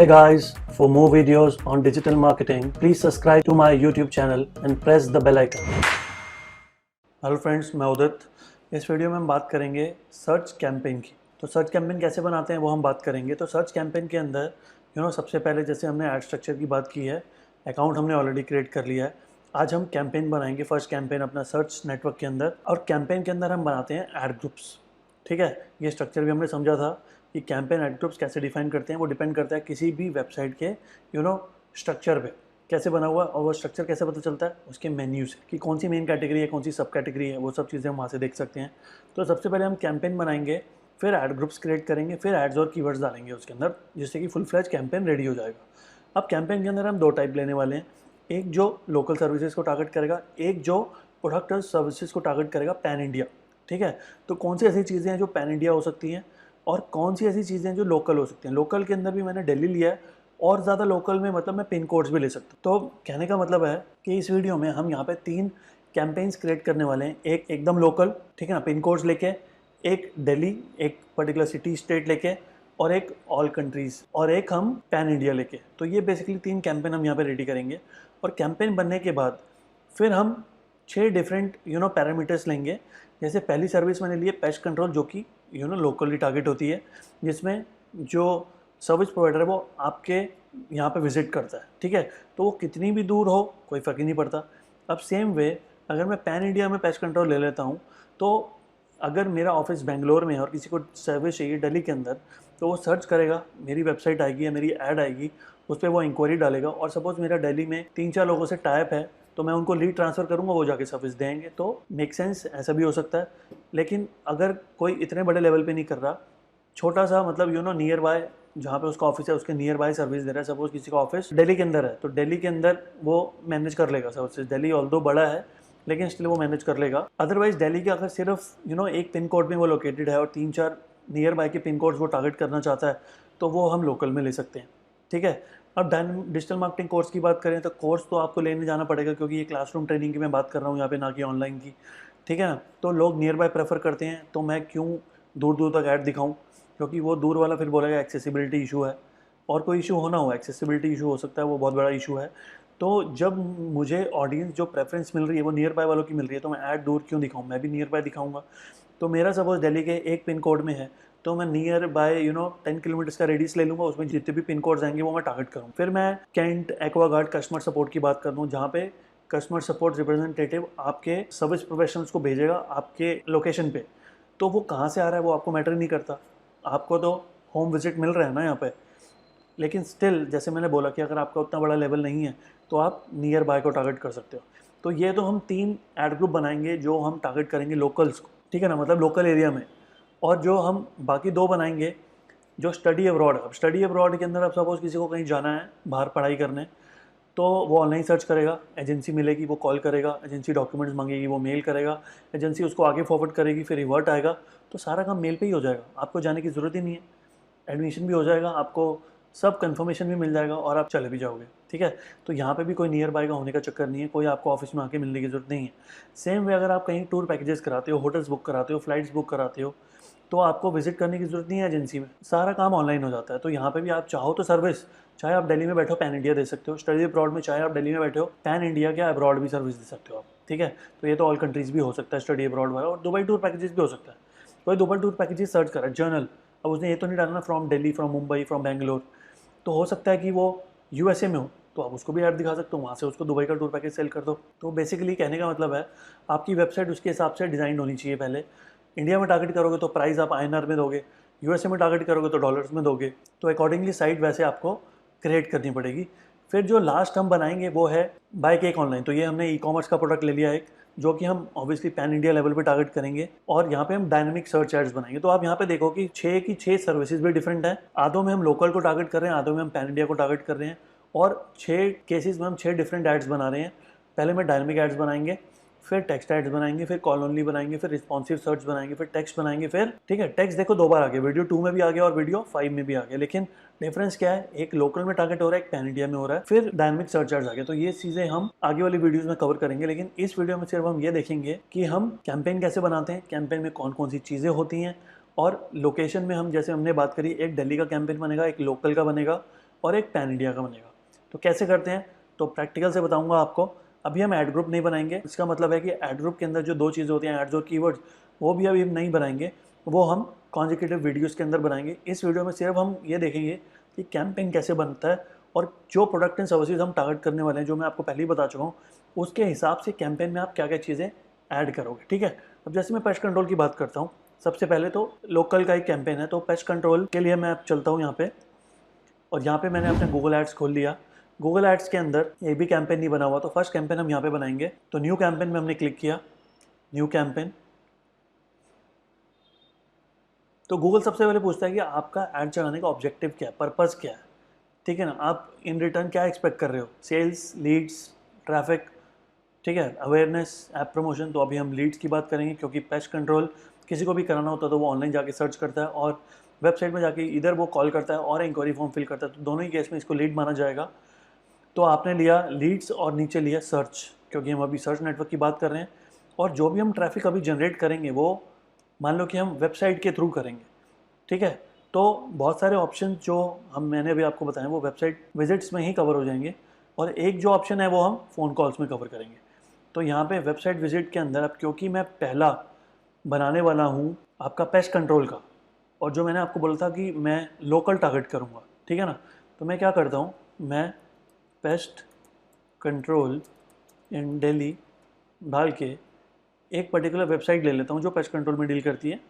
Hey guys, for more videos on digital marketing, please subscribe to my YouTube channel and press the bell icon. Hello friends, मैं उदित। इस video में हम बात करेंगे search campaign की। तो सर्च कैंपेन कैसे बनाते हैं वो हम बात करेंगे। तो सर्च कैंपेन के अंदर सबसे पहले जैसे हमने ऐड स्ट्रक्चर की बात की है, अकाउंट हमने ऑलरेडी क्रिएट कर लिया है। आज हम कैंपेन बनाएंगे, फर्स्ट कैंपेन अपना सर्च नेटवर्क के अंदर, और कैंपेन के अंदर हम बनाते हैं ऐड ग्रुप्स। ठीक है, ये स्ट्रक्चर भी हमने समझा था कि कैंपेन ऐड ग्रुप्स कैसे डिफाइन करते हैं। वो डिपेंड करता है किसी भी वेबसाइट के स्ट्रक्चर पे कैसे बना हुआ है, और वो स्ट्रक्चर कैसे पता चलता है उसके मेन्यू से कि कौन सी मेन कैटेगरी है, कौन सी सब कैटेगरी है, वो सब चीज़ें हम वहाँ से देख सकते हैं। तो सबसे पहले हम कैंपेन बनाएंगे, फिर ऐड ग्रुप्स क्रिएट करेंगे, फिर एड्स और कीवर्ड्स डालेंगे उसके अंदर, जिससे कि फुल फ्लैज कैंपेन रेडी हो जाएगा। अब कैंपेन के अंदर हम दो टाइप लेने वाले हैं, एक जो लोकल सर्विसेज को टारगेट करेगा, एक जो प्रोडक्ट और सर्विसेज को टारगेट करेगा पैन इंडिया। ठीक है, तो कौन सी ऐसी चीज़ें हैं जो पैन इंडिया हो सकती हैं और कौन सी ऐसी चीज़ें हैं जो लोकल हो सकती हैं। लोकल के अंदर भी मैंने दिल्ली लिया है, और ज़्यादा लोकल में मतलब मैं पिन कोड्स भी ले सकता हूँ। तो कहने का मतलब है कि इस वीडियो में हम यहाँ पे 3 कैंपेन्स क्रिएट करने वाले हैं। एक एकदम लोकल, ठीक है ना, पिन कोड्स लेके, एक दिल्ली, एक पर्टिकुलर सिटी स्टेट लेके, और एक ऑल कंट्रीज़, और एक हम पैन इंडिया लेके। तो ये बेसिकली 3 कैंपेन हम यहाँ पे रेडी करेंगे। और कैंपेन बनने के बाद फिर हम 6 डिफरेंट पैरामीटर्स लेंगे। जैसे पहली सर्विस मैंने ली है पेस्ट कंट्रोल, जो कि लोकली टारगेट होती है, जिसमें जो सर्विस प्रोवाइडर है वो आपके यहाँ पे विजिट करता है। ठीक है, तो वो कितनी भी दूर हो कोई फ़र्क ही नहीं पड़ता। अब सेम वे अगर मैं पैन इंडिया में पेस्ट कंट्रोल ले लेता हूँ, तो अगर मेरा ऑफिस बेंगलोर में है और किसी को सर्विस चाहिए दिल्ली के अंदर, तो वो सर्च करेगा, मेरी वेबसाइट आएगी या मेरी ऐड आएगी, उस पर वो इंक्वायरी डालेगा, और सपोज़ मेरा दिल्ली में 3-4 लोगों से टाइप है, तो मैं उनको लीड ट्रांसफ़र करूँगा, वो जाके सर्विस देंगे। तो मेक सेंस, ऐसा भी हो सकता है। लेकिन अगर कोई इतने बड़े लेवल पे नहीं कर रहा, छोटा सा मतलब नियर बाय जहाँ पे उसका ऑफिस है उसके नियर बाय सर्विस दे रहा है, सपोज किसी का ऑफिस दिल्ली के अंदर है, तो दिल्ली के अंदर वो मैनेज कर लेगा सर्विसेज। दिल्ली ऑल्दो बड़ा है लेकिन स्टिल वो मैनेज कर लेगा। अदरवाइज दिल्ली के अगर सिर्फ एक पिन कोड में वो लोकेटेड है और 3-4 नियर बाय के पिन कोड्स वो टारगेट करना चाहता है, तो वो हम लोकल में ले सकते हैं। ठीक है, अब डिजिटल मार्केटिंग कोर्स की बात करें तो कोर्स तो आपको लेने जाना पड़ेगा, क्योंकि ये क्लासरूम ट्रेनिंग की मैं बात कर रहा हूँ यहाँ पे, ना कि ऑनलाइन की। ठीक है ना, तो लोग नियर बाय प्रेफर करते हैं, तो मैं क्यों दूर दूर तक ऐड दिखाऊँ, क्योंकि वो दूर वाला फिर बोलेगा एक्सेसिबिलिटी इशू है, और कोई इशू होना हो, एक्सेसिबिलिटी इशू हो सकता है, वो बहुत बड़ा इशू है। तो जब मुझे ऑडियंस जो प्रेफरेंस मिल रही है वो नियर बाय वालों की मिल रही है, तो मैं ऐड दूर क्यों दिखाऊँ, मैं भी नियर बाय दिखाऊंगा। तो मेरा सपोज दिल्ली के एक पिन कोड में है, तो मैं नियर बाय 10 किलोमीटर्स का रेडियस ले लूँगा, उसमें जितने भी पिन कोड्स आएंगे वो मैं टारगेट करूँ। फिर मैं कैंट एक्वागार्ड कस्टमर सपोर्ट की बात कर दूँ, जहाँ पे कस्टमर सपोर्ट रिप्रेजेंटेटिव आपके सर्विस प्रोफेशनल्स को भेजेगा आपके लोकेशन पे। तो वो कहाँ से आ रहा है वो आपको मैटर नहीं करता, आपको तो होम विजिट मिल रहा है ना यहाँ पे। लेकिन स्टिल जैसे मैंने बोला कि अगर आपका उतना बड़ा लेवल नहीं है, तो आप नियर बाय को टारगेट कर सकते हो। तो ये तो हम 3 ऐड ग्रुप बनाएंगे जो हम टारगेट करेंगे लोकल्स को, ठीक है ना, मतलब लोकल एरिया में। और जो हम बाकी 2 बनाएंगे जो स्टडी अब्रॉड है। अब स्टडी अब्रॉड के अंदर अब सपोज़ किसी को कहीं जाना है बाहर पढ़ाई करने, तो वो ऑनलाइन सर्च करेगा, एजेंसी मिलेगी, वो कॉल करेगा, एजेंसी डॉक्यूमेंट्स मांगेगी, वो मेल करेगा, एजेंसी उसको आगे फॉरवर्ड करेगी, फिर रिवर्ट आएगा। तो सारा काम मेल पे ही हो जाएगा, आपको जाने की ज़रूरत ही नहीं है। एडमिशन भी हो जाएगा, आपको सब कंफर्मेशन भी मिल जाएगा, और आप चले भी जाओगे। ठीक है, तो यहाँ पे भी कोई नियर बाय का होने का चक्कर नहीं है, कोई आपको ऑफिस में आके मिलने की ज़रूरत नहीं है। सेम वे अगर आप कहीं टूर पैकेजेस कराते हो, होटल्स बुक कराते हो, फ्लाइट्स बुक कराते हो, तो आपको विजिट करने की ज़रूरत नहीं है एजेंसी में, सारा काम ऑनलाइन हो जाता है। तो यहाँ पे भी आप चाहो तो सर्विस, चाहे आप दिल्ली में बैठो पैन इंडिया दे सकते हो, स्टडी अब्रॉड में चाहे आप दिल्ली में बैठे हो पैन इंडिया क्या अब्रॉड भी सर्विस दे सकते हो आप। ठीक है, तो ये तो ऑल कंट्रीज़ भी हो सकता है स्टडी अब्रॉड वाला, और दुबई टूर पैकेजेस भी हो सकता है। कोई दुबई टूर पैकेजेस सर्च करा जर्नल, अब उसने ये तो नहीं डालना from Delhi, from Mumbai, from Bangalore, तो हो सकता है कि वो यूएसए में हो, तो आप उसको भी ऐड दिखा सकते हो, वहाँ से उसको दुबई का टूर पैकेज सेल कर दो। तो बेसिकली कहने का मतलब है आपकी वेबसाइट उसके हिसाब से डिज़ाइन होनी चाहिए। पहले इंडिया में टारगेट करोगे तो प्राइस आप आईएनआर में दोगे, यूएसए में टारगेट करोगे तो डॉलर्स में दोगे, तो अकॉर्डिंगली साइट वैसे आपको क्रिएट करनी पड़ेगी। फिर जो लास्ट हम बनाएंगे वो है बाय केक ऑनलाइन। तो ये हमने ई कॉमर्स का प्रोडक्ट ले लिया एक, जो कि हम ऑब्वियसली पैन इंडिया लेवल पे टारगेट करेंगे, और यहाँ पे हम डायनामिक सर्च एड्स बनाएंगे। तो आप यहाँ पे देखो कि 6 की 6 सर्विसेज भी डिफरेंट है, आधों में हम लोकल को टारगेट कर रहे हैं, आधों में हम पैन इंडिया को टारगेट कर रहे हैं, और 6 केसेस में हम 6 डिफरेंट एड्स बना रहे हैं। पहले में डायनामिक एड्स बनाएंगे, फिर टेक्स्ट एड्स बनाएंगे, फिर कॉल ओनली बनाएंगे, फिर रिस्पॉन्सिव सर्च बनाएंगे, फिर टेक्स्ट बनाएंगे, फिर ठीक है टेक्स्ट देखो 2 बार आ गया, वीडियो 2 में भी आ गया और वीडियो 5 में भी आ गया। लेकिन डिफरेंस क्या है, एक लोकल में टारगेट हो रहा है, एक पैन इंडिया में हो रहा है, फिर डायनामिक सर्च एड्स आ गया। तो ये चीज़ें हम आगे वाली वीडियोस में कवर करेंगे, लेकिन इस वीडियो में सिर्फ हम ये देखेंगे कि हम कैंपेन कैसे बनाते हैं, कैंपेन में कौन कौन सी चीज़ें होती हैं, और लोकेशन में हम जैसे हमने बात करी, एक दिल्ली का कैंपेन बनेगा, एक लोकल का बनेगा, और एक पैन इंडिया का बनेगा। तो कैसे करते हैं, तो प्रैक्टिकल से बताऊंगा आपको। अभी हम ऐड ग्रुप नहीं बनाएंगे, इसका मतलब है कि ऐड ग्रुप के अंदर जो दो चीज़ें होती हैं, एड्स और कीवर्ड्स, वो भी अभी हम नहीं बनाएंगे, वो हम कॉन्जिक्यूटिव वीडियोस के अंदर बनाएंगे। इस वीडियो में सिर्फ हम ये देखेंगे कि कैंपेन कैसे बनता है और जो प्रोडक्ट एंड सर्विसेज हम टारगेट करने वाले हैं, जो मैं आपको पहले ही बता चुका हूँ, उसके हिसाब से कैंपेन में आप क्या क्या चीज़ें ऐड करोगे। ठीक है, अब जैसे मैं पेस्ट कंट्रोल की बात करता हूँ, सबसे पहले तो लोकल का एक कैंपेन है, तो पेस्ट कंट्रोल के लिए मैं चलता हूँ यहाँ पे, और यहाँ पे मैंने अपना गूगल एड्स खोल लिया। गूगल एड्स के अंदर एक भी कैंपेन नहीं बना हुआ, तो फर्स्ट कैंपेन हम यहाँ पे बनाएंगे। तो न्यू कैंपेन में हमने क्लिक किया, न्यू कैंपेन। तो गूगल सबसे पहले पूछता है कि आपका ऐड चलाने का ऑब्जेक्टिव क्या है, पर्पस क्या है। ठीक है ना, आप इन रिटर्न क्या एक्सपेक्ट कर रहे हो, सेल्स, लीड्स, ट्रैफिक, ठीक है, अवेयरनेस, ऐप प्रमोशन। तो अभी हम लीड्स की बात करेंगे, क्योंकि पेस्ट कंट्रोल किसी को भी कराना होता है तो वो ऑनलाइन जाके सर्च करता है और वेबसाइट में जाके इधर वो कॉल करता है और इंक्वायरी फॉर्म फिल करता है, तो दोनों ही केस में इसको लीड माना जाएगा। तो आपने लिया लीड्स और नीचे लिया सर्च, क्योंकि हम अभी सर्च नेटवर्क की बात कर रहे हैं। और जो भी हम ट्रैफिक अभी जनरेट करेंगे वो मान लो कि हम वेबसाइट के थ्रू करेंगे। ठीक है, तो बहुत सारे ऑप्शन जो मैंने अभी आपको बताए वो वेबसाइट विजिट्स में ही कवर हो जाएंगे, और एक जो ऑप्शन है वो हम फ़ोन कॉल्स में कवर करेंगे। तो यहाँ पे वेबसाइट विजिट के अंदर अब क्योंकि मैं पहला बनाने वाला हूँ आपका पेस्ट कंट्रोल का, और जो मैंने आपको बोला था कि मैं लोकल टारगेट करूँगा, ठीक है ना, तो मैं क्या करता हूँ, मैं पेस्ट कंट्रोल इन दिल्ली डाल के एक पर्टिकुलर वेबसाइट ले लेता हूँ जो पेस्ट कंट्रोल में डील करती है।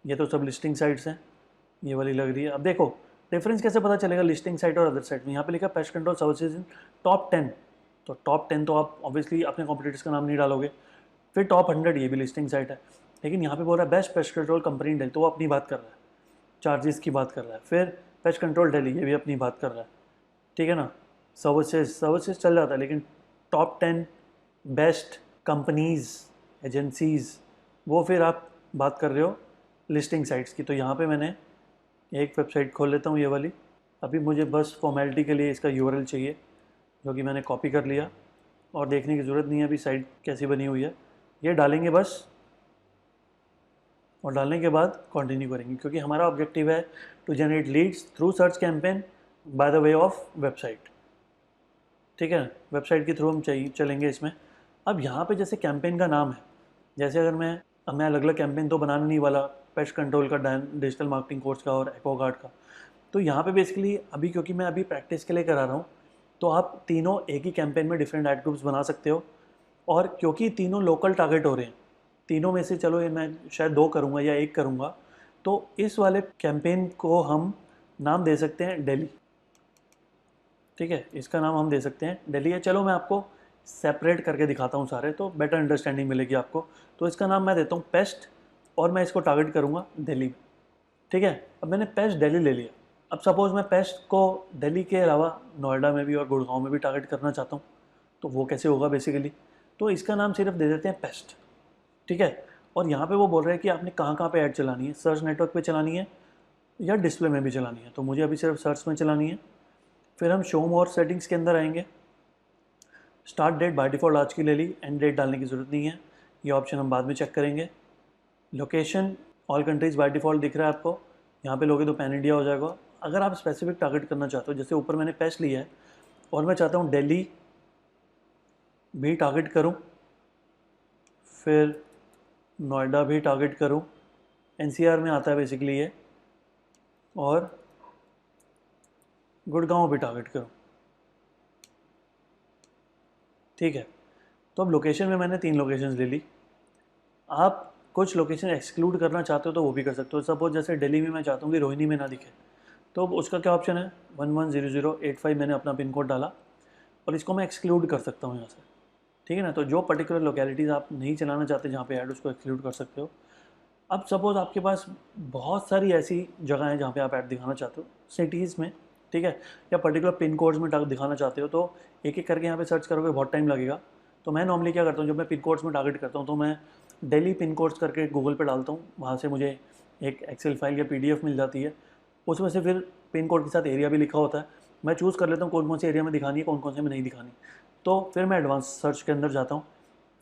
ये तो सब लिस्टिंग साइट्स हैं, ये वाली लग रही है। अब देखो डिफरेंस कैसे पता चलेगा लिस्टिंग साइट और अदर साइट में। यहाँ पे लिखा pest control services in top 10, तो टॉप 10 तो आप ऑब्वियसली अपने कॉम्पिटिटर्स का नाम नहीं डालोगे। फिर टॉप 100, ये भी लिस्टिंग साइट है, लेकिन यहाँ पे बोल रहा है बेस्ट पेस्ट कंट्रोल कंपनी इन दिल्ली, तो वो अपनी बात कर रहा है, चार्जेस की बात कर रहा है। फिर पेस्ट कंट्रोल दिल्ली, ये भी अपनी बात कर रहा है, ठीक है ना। सर्विसेज चल जाता है, लेकिन टॉप 10 बेस्ट कंपनीज, एजेंसीज़, वो फिर आप बात कर रहे हो लिस्टिंग साइट्स की। तो यहाँ पे मैंने एक वेबसाइट खोल लेता हूँ, ये वाली। अभी मुझे बस फॉर्मेलिटी के लिए इसका यूआरएल चाहिए, जो कि मैंने कॉपी कर लिया, और देखने की ज़रूरत नहीं है अभी साइट कैसी बनी हुई है। ये डालेंगे बस, और डालने के बाद कंटिन्यू करेंगे, क्योंकि हमारा ऑब्जेक्टिव है to generate leads through search campaign by the way of website. ठीक है, वेबसाइट के थ्रू हम चलेंगे इसमें। अब यहाँ पे जैसे कैंपेन का नाम है, जैसे अगर मैं अलग अलग कैंपेन तो बनाने नहीं वाला, पेस्ट कंट्रोल का, डिजिटल मार्केटिंग कोर्स का और एक्वागार्ड का। तो यहाँ पे बेसिकली अभी क्योंकि मैं अभी प्रैक्टिस के लिए करा रहा हूँ, तो आप तीनों एक ही कैंपेन में डिफरेंट एड ग्रुप्स बना सकते हो। और क्योंकि तीनों लोकल टारगेट हो रहे हैं, तीनों में से चलो ये मैं शायद 2 करूँगा या 1 करूँगा, तो इस वाले कैंपेन को हम नाम दे सकते हैं दिल्ली। ठीक है, इसका नाम हम दे सकते हैं दिल्ली है। चलो मैं आपको सेपरेट करके दिखाता हूँ सारे, तो बेटर अंडरस्टैंडिंग मिलेगी आपको। तो इसका नाम मैं देता हूँ पेस्ट, और मैं इसको टारगेट करूँगा दिल्ली में। ठीक है, अब मैंने पेस्ट दिल्ली ले लिया। अब सपोज़ मैं पेस्ट को दिल्ली के अलावा नोएडा में भी और गुड़गांव में भी टारगेट करना चाहता हूँ, तो वो कैसे होगा बेसिकली, तो इसका नाम सिर्फ दे देते हैं पेस्ट। ठीक है, और यहाँ पे वो बोल रहे हैं कि आपने कहाँ कहाँ पे ऐड चलानी है, सर्च नेटवर्क पे चलानी है या डिस्प्ले में भी चलानी है, तो मुझे अभी सिर्फ सर्च में चलानी है। फिर हम शो मोर सेटिंग्स के अंदर आएंगे। स्टार्ट डेट बाय डिफ़ॉल्ट आज की ले ली, एंड डेट डालने की ज़रूरत नहीं है, ये ऑप्शन हम बाद में चेक करेंगे। Location all countries by default दिख रहा है आपको, यहाँ पे लोगे तो पैन इंडिया हो जाएगा। अगर आप स्पेसिफिक टारगेट करना चाहते हो, जैसे ऊपर मैंने पेस्ट लिया है और मैं चाहता हूँ दिल्ली भी टारगेट करूँ, फिर नोएडा भी टारगेट करूँ, एनसीआर में आता है बेसिकली ये, और गुड़गांव भी टारगेट करूँ। ठीक है, तो अब लोकेशन में मैंने 3 लोकेशंस ले ली। आप कुछ लोकेशन एक्सक्लूड करना चाहते हो तो वो भी कर सकते हो। सपोज जैसे दिल्ली में मैं चाहता हूँ कि रोहिणी में ना दिखे, तो उसका क्या ऑप्शन है, 110085 मैंने अपना पिन कोड डाला, और इसको मैं एक्सक्लूड कर सकता हूँ यहाँ से। ठीक है ना, तो जो पर्टिकुलर लोकेलिटीज़ आप नहीं चलाना चाहते जहाँ पे ऐड, उसको एक्सक्लूड कर सकते हो। अब सपोज़ आपके पास बहुत सारी ऐसी जगह हैं जहाँ पे आप ऐड दिखाना चाहते हो, सिटीज़ में, ठीक है, या पर्टिकुलर पिन कोड्स में दिखाना चाहते हो, तो एक एक करके यहाँ पे सर्च करोगे बहुत टाइम लगेगा। तो मैं नॉर्मली क्या करता हूँ, जब मैं पिन कोड्स में टारगेट करता हूँ तो मैं दिल्ली पिन कोड्स करके गूगल पे डालता हूँ, वहाँ से मुझे एक एक्सेल फाइल या PDF मिल जाती है, उसमें से फिर पिन कोड के साथ एरिया भी लिखा होता है। मैं चूज़ कर लेता हूँ कौन कौन से एरिया में दिखानी है, कौन कौन से में नहीं दिखानी। तो फिर मैं एडवांस सर्च के अंदर जाता हूँ,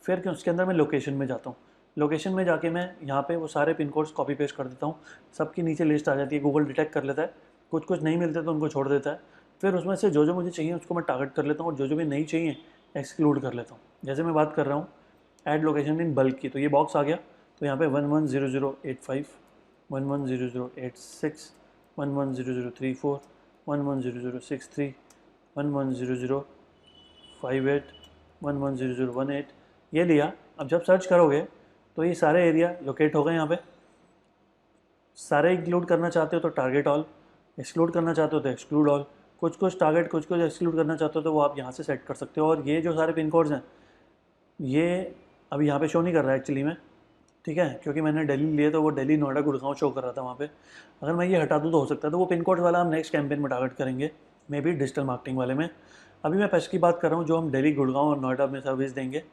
फिर उसके अंदर मैं लोकेशन में जाता हूँ। लोकेशन में जाके मैं यहाँ पे वो सारे पिन कोड्स कॉपी पेस्ट कर देता हूँ, सबकी नीचे लिस्ट आ जाती है, गूगल डिटेक्ट कर लेता है कुछ कुछ नहीं मिलते तो उनको छोड़ देता है। फिर उसमें से जो जो मुझे चाहिए उसको मैं टारगेट कर लेता हूँ, और जो जो भी नहीं चाहिए एक्सक्लूड कर लेता हूँ। जैसे मैं बात कर रहा हूँ ऐड लोकेशन इन बल्क की, तो ये बॉक्स आ गया, तो यहाँ पे 110085, 110086, 110034, 110063, 110058, 110018, ये लिया। अब जब सर्च करोगे तो ये सारे एरिया लोकेट हो गए यहाँ पे। सारे इंक्लूड करना चाहते हो तो टारगेट ऑल, एक्सक्लूड करना चाहते हो तो एक्सक्लूड ऑल, कुछ कुछ टारगेट कुछ कुछ एक्सक्लूड करना चाहते हो तो वो आप यहाँ से सेट कर सकते हो। और ये जो सारे पिन कोड्स हैं ये अभी यहाँ पे शो नहीं कर रहा है एक्चुअली में, ठीक है, क्योंकि मैंने दिल्ली लिए तो वो दिल्ली, नोएडा, गुड़गांव शो कर रहा था वहाँ पे। अगर मैं ये हटा दूँ तो हो सकता है, तो वो पिन कोड वाला हम नेक्स्ट कैंपेन में टारगेट करेंगे, मे बी डिजिटल मार्केटिंग वाले में। अभी मैं पेस्ट की बात कर रहा हूँ जो हम दिल्ली, गुड़गांव और नोएडा में सर्विस देंगे।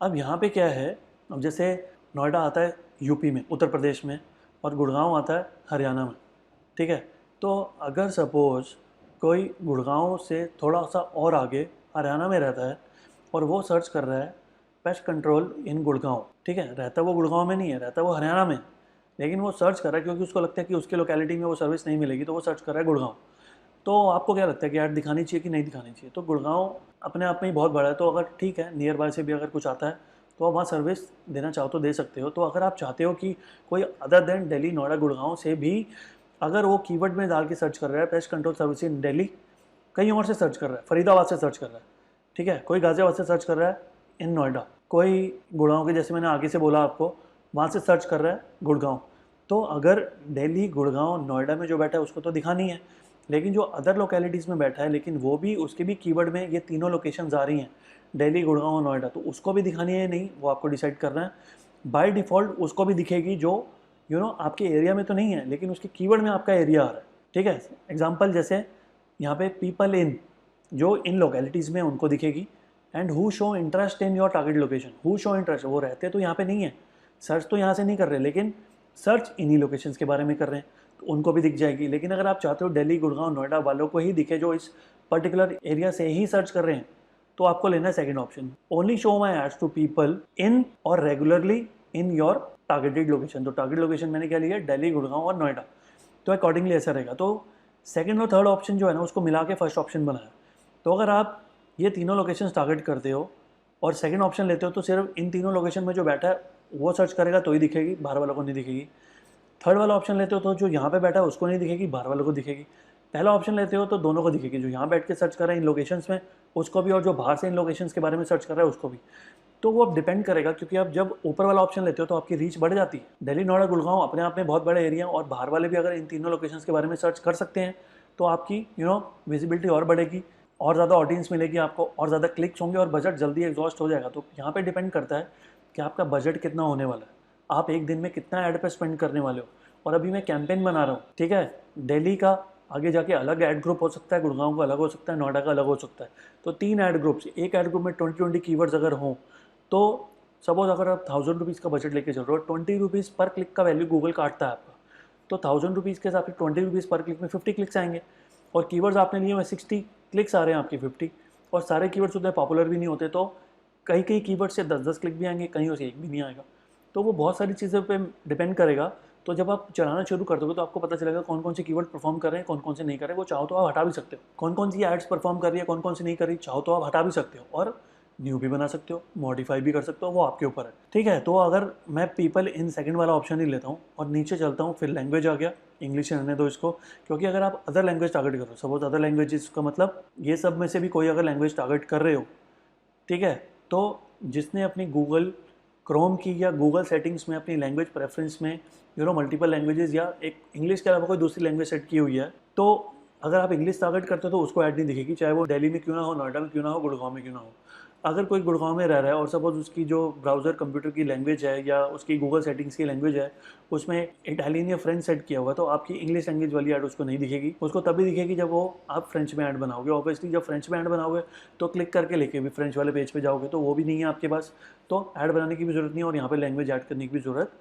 अब यहाँ पे क्या है, अब जैसे नोएडा आता है यूपी में, उत्तर प्रदेश में, और गुड़गांव आता है हरियाणा में, ठीक है। तो अगर सपोज़ कोई गुड़गांव से थोड़ा सा और आगे हरियाणा में रहता है और वो सर्च कर रहा है पेस्ट कंट्रोल इन गुड़गांव, ठीक है, रहता वो गुड़गांव में नहीं है, रहता वो हरियाणा में, लेकिन वो सर्च कर रहा है क्योंकि उसको लगता है कि उसके लोकेलिटी में वो सर्विस नहीं मिलेगी, तो वो सर्च कर रहा है गुड़गांव। तो आपको क्या लगता है कि ऐड दिखानी चाहिए कि नहीं दिखानी चाहिए? तो गुड़गांव अपने आप में ही बहुत बड़ा है, तो अगर ठीक है नियर बाय से भी अगर कुछ आता है तो आप वहाँ सर्विस देना चाहो तो दे सकते हो। तो अगर आप चाहते हो कि कोई अदर देन दिल्ली, नोएडा, गुड़गांव से भी अगर वो कीवर्ड में डाल के सर्च कर रहा है pest control service in Delhi, कहीं और से सर्च कर रहा है, फरीदाबाद से सर्च कर रहा है, ठीक है, कोई गाजियाबाद से सर्च कर रहा है इन नोएडा, कोई गुड़गांव के जैसे मैंने आगे से बोला आपको वहाँ से सर्च कर रहा है गुड़गांव, तो अगर दिल्ली, गुड़गांव, नोएडा में जो बैठा है उसको तो दिखानी है, लेकिन जो अदर लोकेलिटीज़ में बैठा है लेकिन वो भी उसके भी कीवर्ड में ये तीनों लोकेशंस आ रही हैं, दिल्ली, गुड़गांव और नोएडा, तो उसको भी दिखानी है नहीं, वो आपको डिसाइड करना है। बाय डिफ़ॉल्ट उसको भी दिखेगी जो आपके एरिया में तो नहीं है लेकिन उसके कीवर्ड में आपका एरिया आ रहा है, ठीक है। एग्जाम्पल जैसे यहाँ पे पीपल इन, जो इन लोकेलिटीज़ में उनको दिखेगी, and who show interest in your target location, who show interest, वो रहते तो यहाँ पे नहीं है, सर्च तो यहाँ से नहीं कर रहे लेकिन सर्च इन्हीं लोकेशंस के बारे में कर रहे हैं, तो उनको भी दिख जाएगी। लेकिन अगर आप चाहते हो दिल्ली, गुड़गांव, नोएडा वालों को ही दिखे जो इस पर्टिकुलर एरिया से ही सर्च कर रहे हैं, तो आपको लेना है second option, only show my ads to people in और regularly in your targeted location. तो टारगेट लोकेशन मैंने क्या लिया, दिल्ली, गुड़गांव और नोएडा, तो अकॉर्डिंगली ऐसा रहेगा। तो सेकंड और थर्ड ऑप्शन जो है ना उसको मिला के फर्स्ट ऑप्शन बनाया। तो अगर आप ये तीनों लोकेशन टारगेट करते हो और सेकंड ऑप्शन लेते हो तो सिर्फ इन तीनों लोकेशन में जो बैठा है वो सर्च करेगा तो ही दिखेगी, बाहर वालों को नहीं दिखेगी। थर्ड वाला ऑप्शन लेते हो तो जो यहाँ पे बैठा है उसको नहीं दिखेगी, बाहर वालों को दिखेगी। पहला ऑप्शन लेते हो तो दोनों को दिखेगी, जो यहाँ बैठ के सर्च कर रहा है इन लोकेशंस में उसको भी, और जो बाहर से इन लोकेशंस के बारे में सर्च कर रहा है उसको भी। तो वो अब डिपेंड करेगा, क्योंकि आप जब ऊपर वाला ऑप्शन लेते हो तो आपकी रीच बढ़ जाती है। दिल्ली, नोएडा, गुड़गांव अपने आप में बहुत बड़े एरिया, और बाहर वाले भी अगर इन तीनों लोकेशंस के बारे में सर्च कर सकते हैं तो आपकी विजिबिलिटी और बढ़ेगी, और ज़्यादा ऑडियंस मिलेगी आपको, और ज़्यादा क्लिक्स होंगे, और बजट जल्दी एग्जॉस्ट हो जाएगा। तो यहाँ पे डिपेंड करता है कि आपका बजट कितना होने वाला है, आप एक दिन में कितना ऐड पे स्पेंड करने वाले हो। और अभी मैं कैंपेन बना रहा हूँ, ठीक है, दिल्ली का आगे जाके अलग ऐड ग्रुप हो सकता है, गुड़गांव का अलग हो सकता है, नोएडा का अलग हो सकता है। तो 3 ऐड ग्रुप्स, एक ऐड ग्रुप में 20 कीवर्ड्स अगर हों तो सपोज अगर आप 1000 रुपीज़ का बजट लेके चल रहे हो, 20 रुपीज़ पर क्लिक का वैल्यू गूगल काटता है आपका, तो 1000 रुपीज़ के हिसाब से 20 रुपीज़ पर क्लिक में 50 क्लिक्स आएंगे, और कीवर्ड्स आपने लिए हुए 60 क्लिक्स आ रहे हैं आपके 50, और सारे कीवर्ड्स उतने पॉपुलर भी नहीं होते, तो कई कई कीवर्ड से 10-10 क्लिक भी आएंगे, कहीं से एक भी नहीं आएगा। तो वो बहुत सारी चीज़ों पे डिपेंड करेगा। तो जब आप चलाना शुरू कर दोगे तो आपको पता चलेगा कौन कौन से कीवर्ड परफॉर्म कर रहे हैं, कौन कौन से नहीं कर रहे हैं। वो चाहो तो आप हटा भी सकते हो, कौन कौन सी एड्स परफॉर्म कर रही है, कौन कौन सी नहीं कर रही, चाहो तो आप हटा भी सकते हो, और न्यू भी बना सकते हो, मॉडिफाई भी कर सकते हो, वो आपके ऊपर है, ठीक है। तो अगर मैं पीपल इन सेकंड वाला ऑप्शन ही लेता हूँ और नीचे चलता हूँ, फिर लैंग्वेज आ गया, इंग्लिश रहने दो इसको, क्योंकि अगर आप अदर लैंग्वेज टारगेट कर रहे हो, सपोज अदर लैंग्वेजेस का मतलब ये सब में से भी कोई अगर लैंग्वेज टारगेट कर रहे हो, ठीक है, तो जिसने अपनी गूगल क्रोम की या गूगल सेटिंग्स में अपनी लैंग्वेज प्रेफरेंस में मल्टीपल लैंग्वेजेस या एक इंग्लिश के अलावा कोई दूसरी लैंग्वेज सेट की हुई है, तो अगर आप इंग्लिश टारगेट करते हो तो उसको ऐड नहीं दिखेगी, चाहे वो दिल्ली में क्यों ना हो, नोएडा में क्यों ना हो, गुड़गांव में क्यों ना हो। अगर कोई गुड़गांव में रह रहा है और सपोज उसकी जो ब्राउज़र कंप्यूटर की लैंग्वेज है या उसकी गूगल सेटिंग्स की लैंग्वेज है उसमें इटालियन या फ्रेंच सेट किया हुआ है, तो आपकी इंग्लिश लैंग्वेज वाली ऐड उसको नहीं दिखेगी, उसको तभी दिखेगी जब वो आप फ्रेंच में ऐड बनाओगे। ऑब्वियसली जब फ्रेंच में ऐड बनाओगे तो क्लिक करके लेके भी फ्रेंच वाले पेज पे जाओगे, तो वो भी नहीं है आपके पास, तो ऐड बनाने की भी ज़रूरत नहीं है और यहाँ पे लैंग्वेज ऐड करने की भी ज़रूरत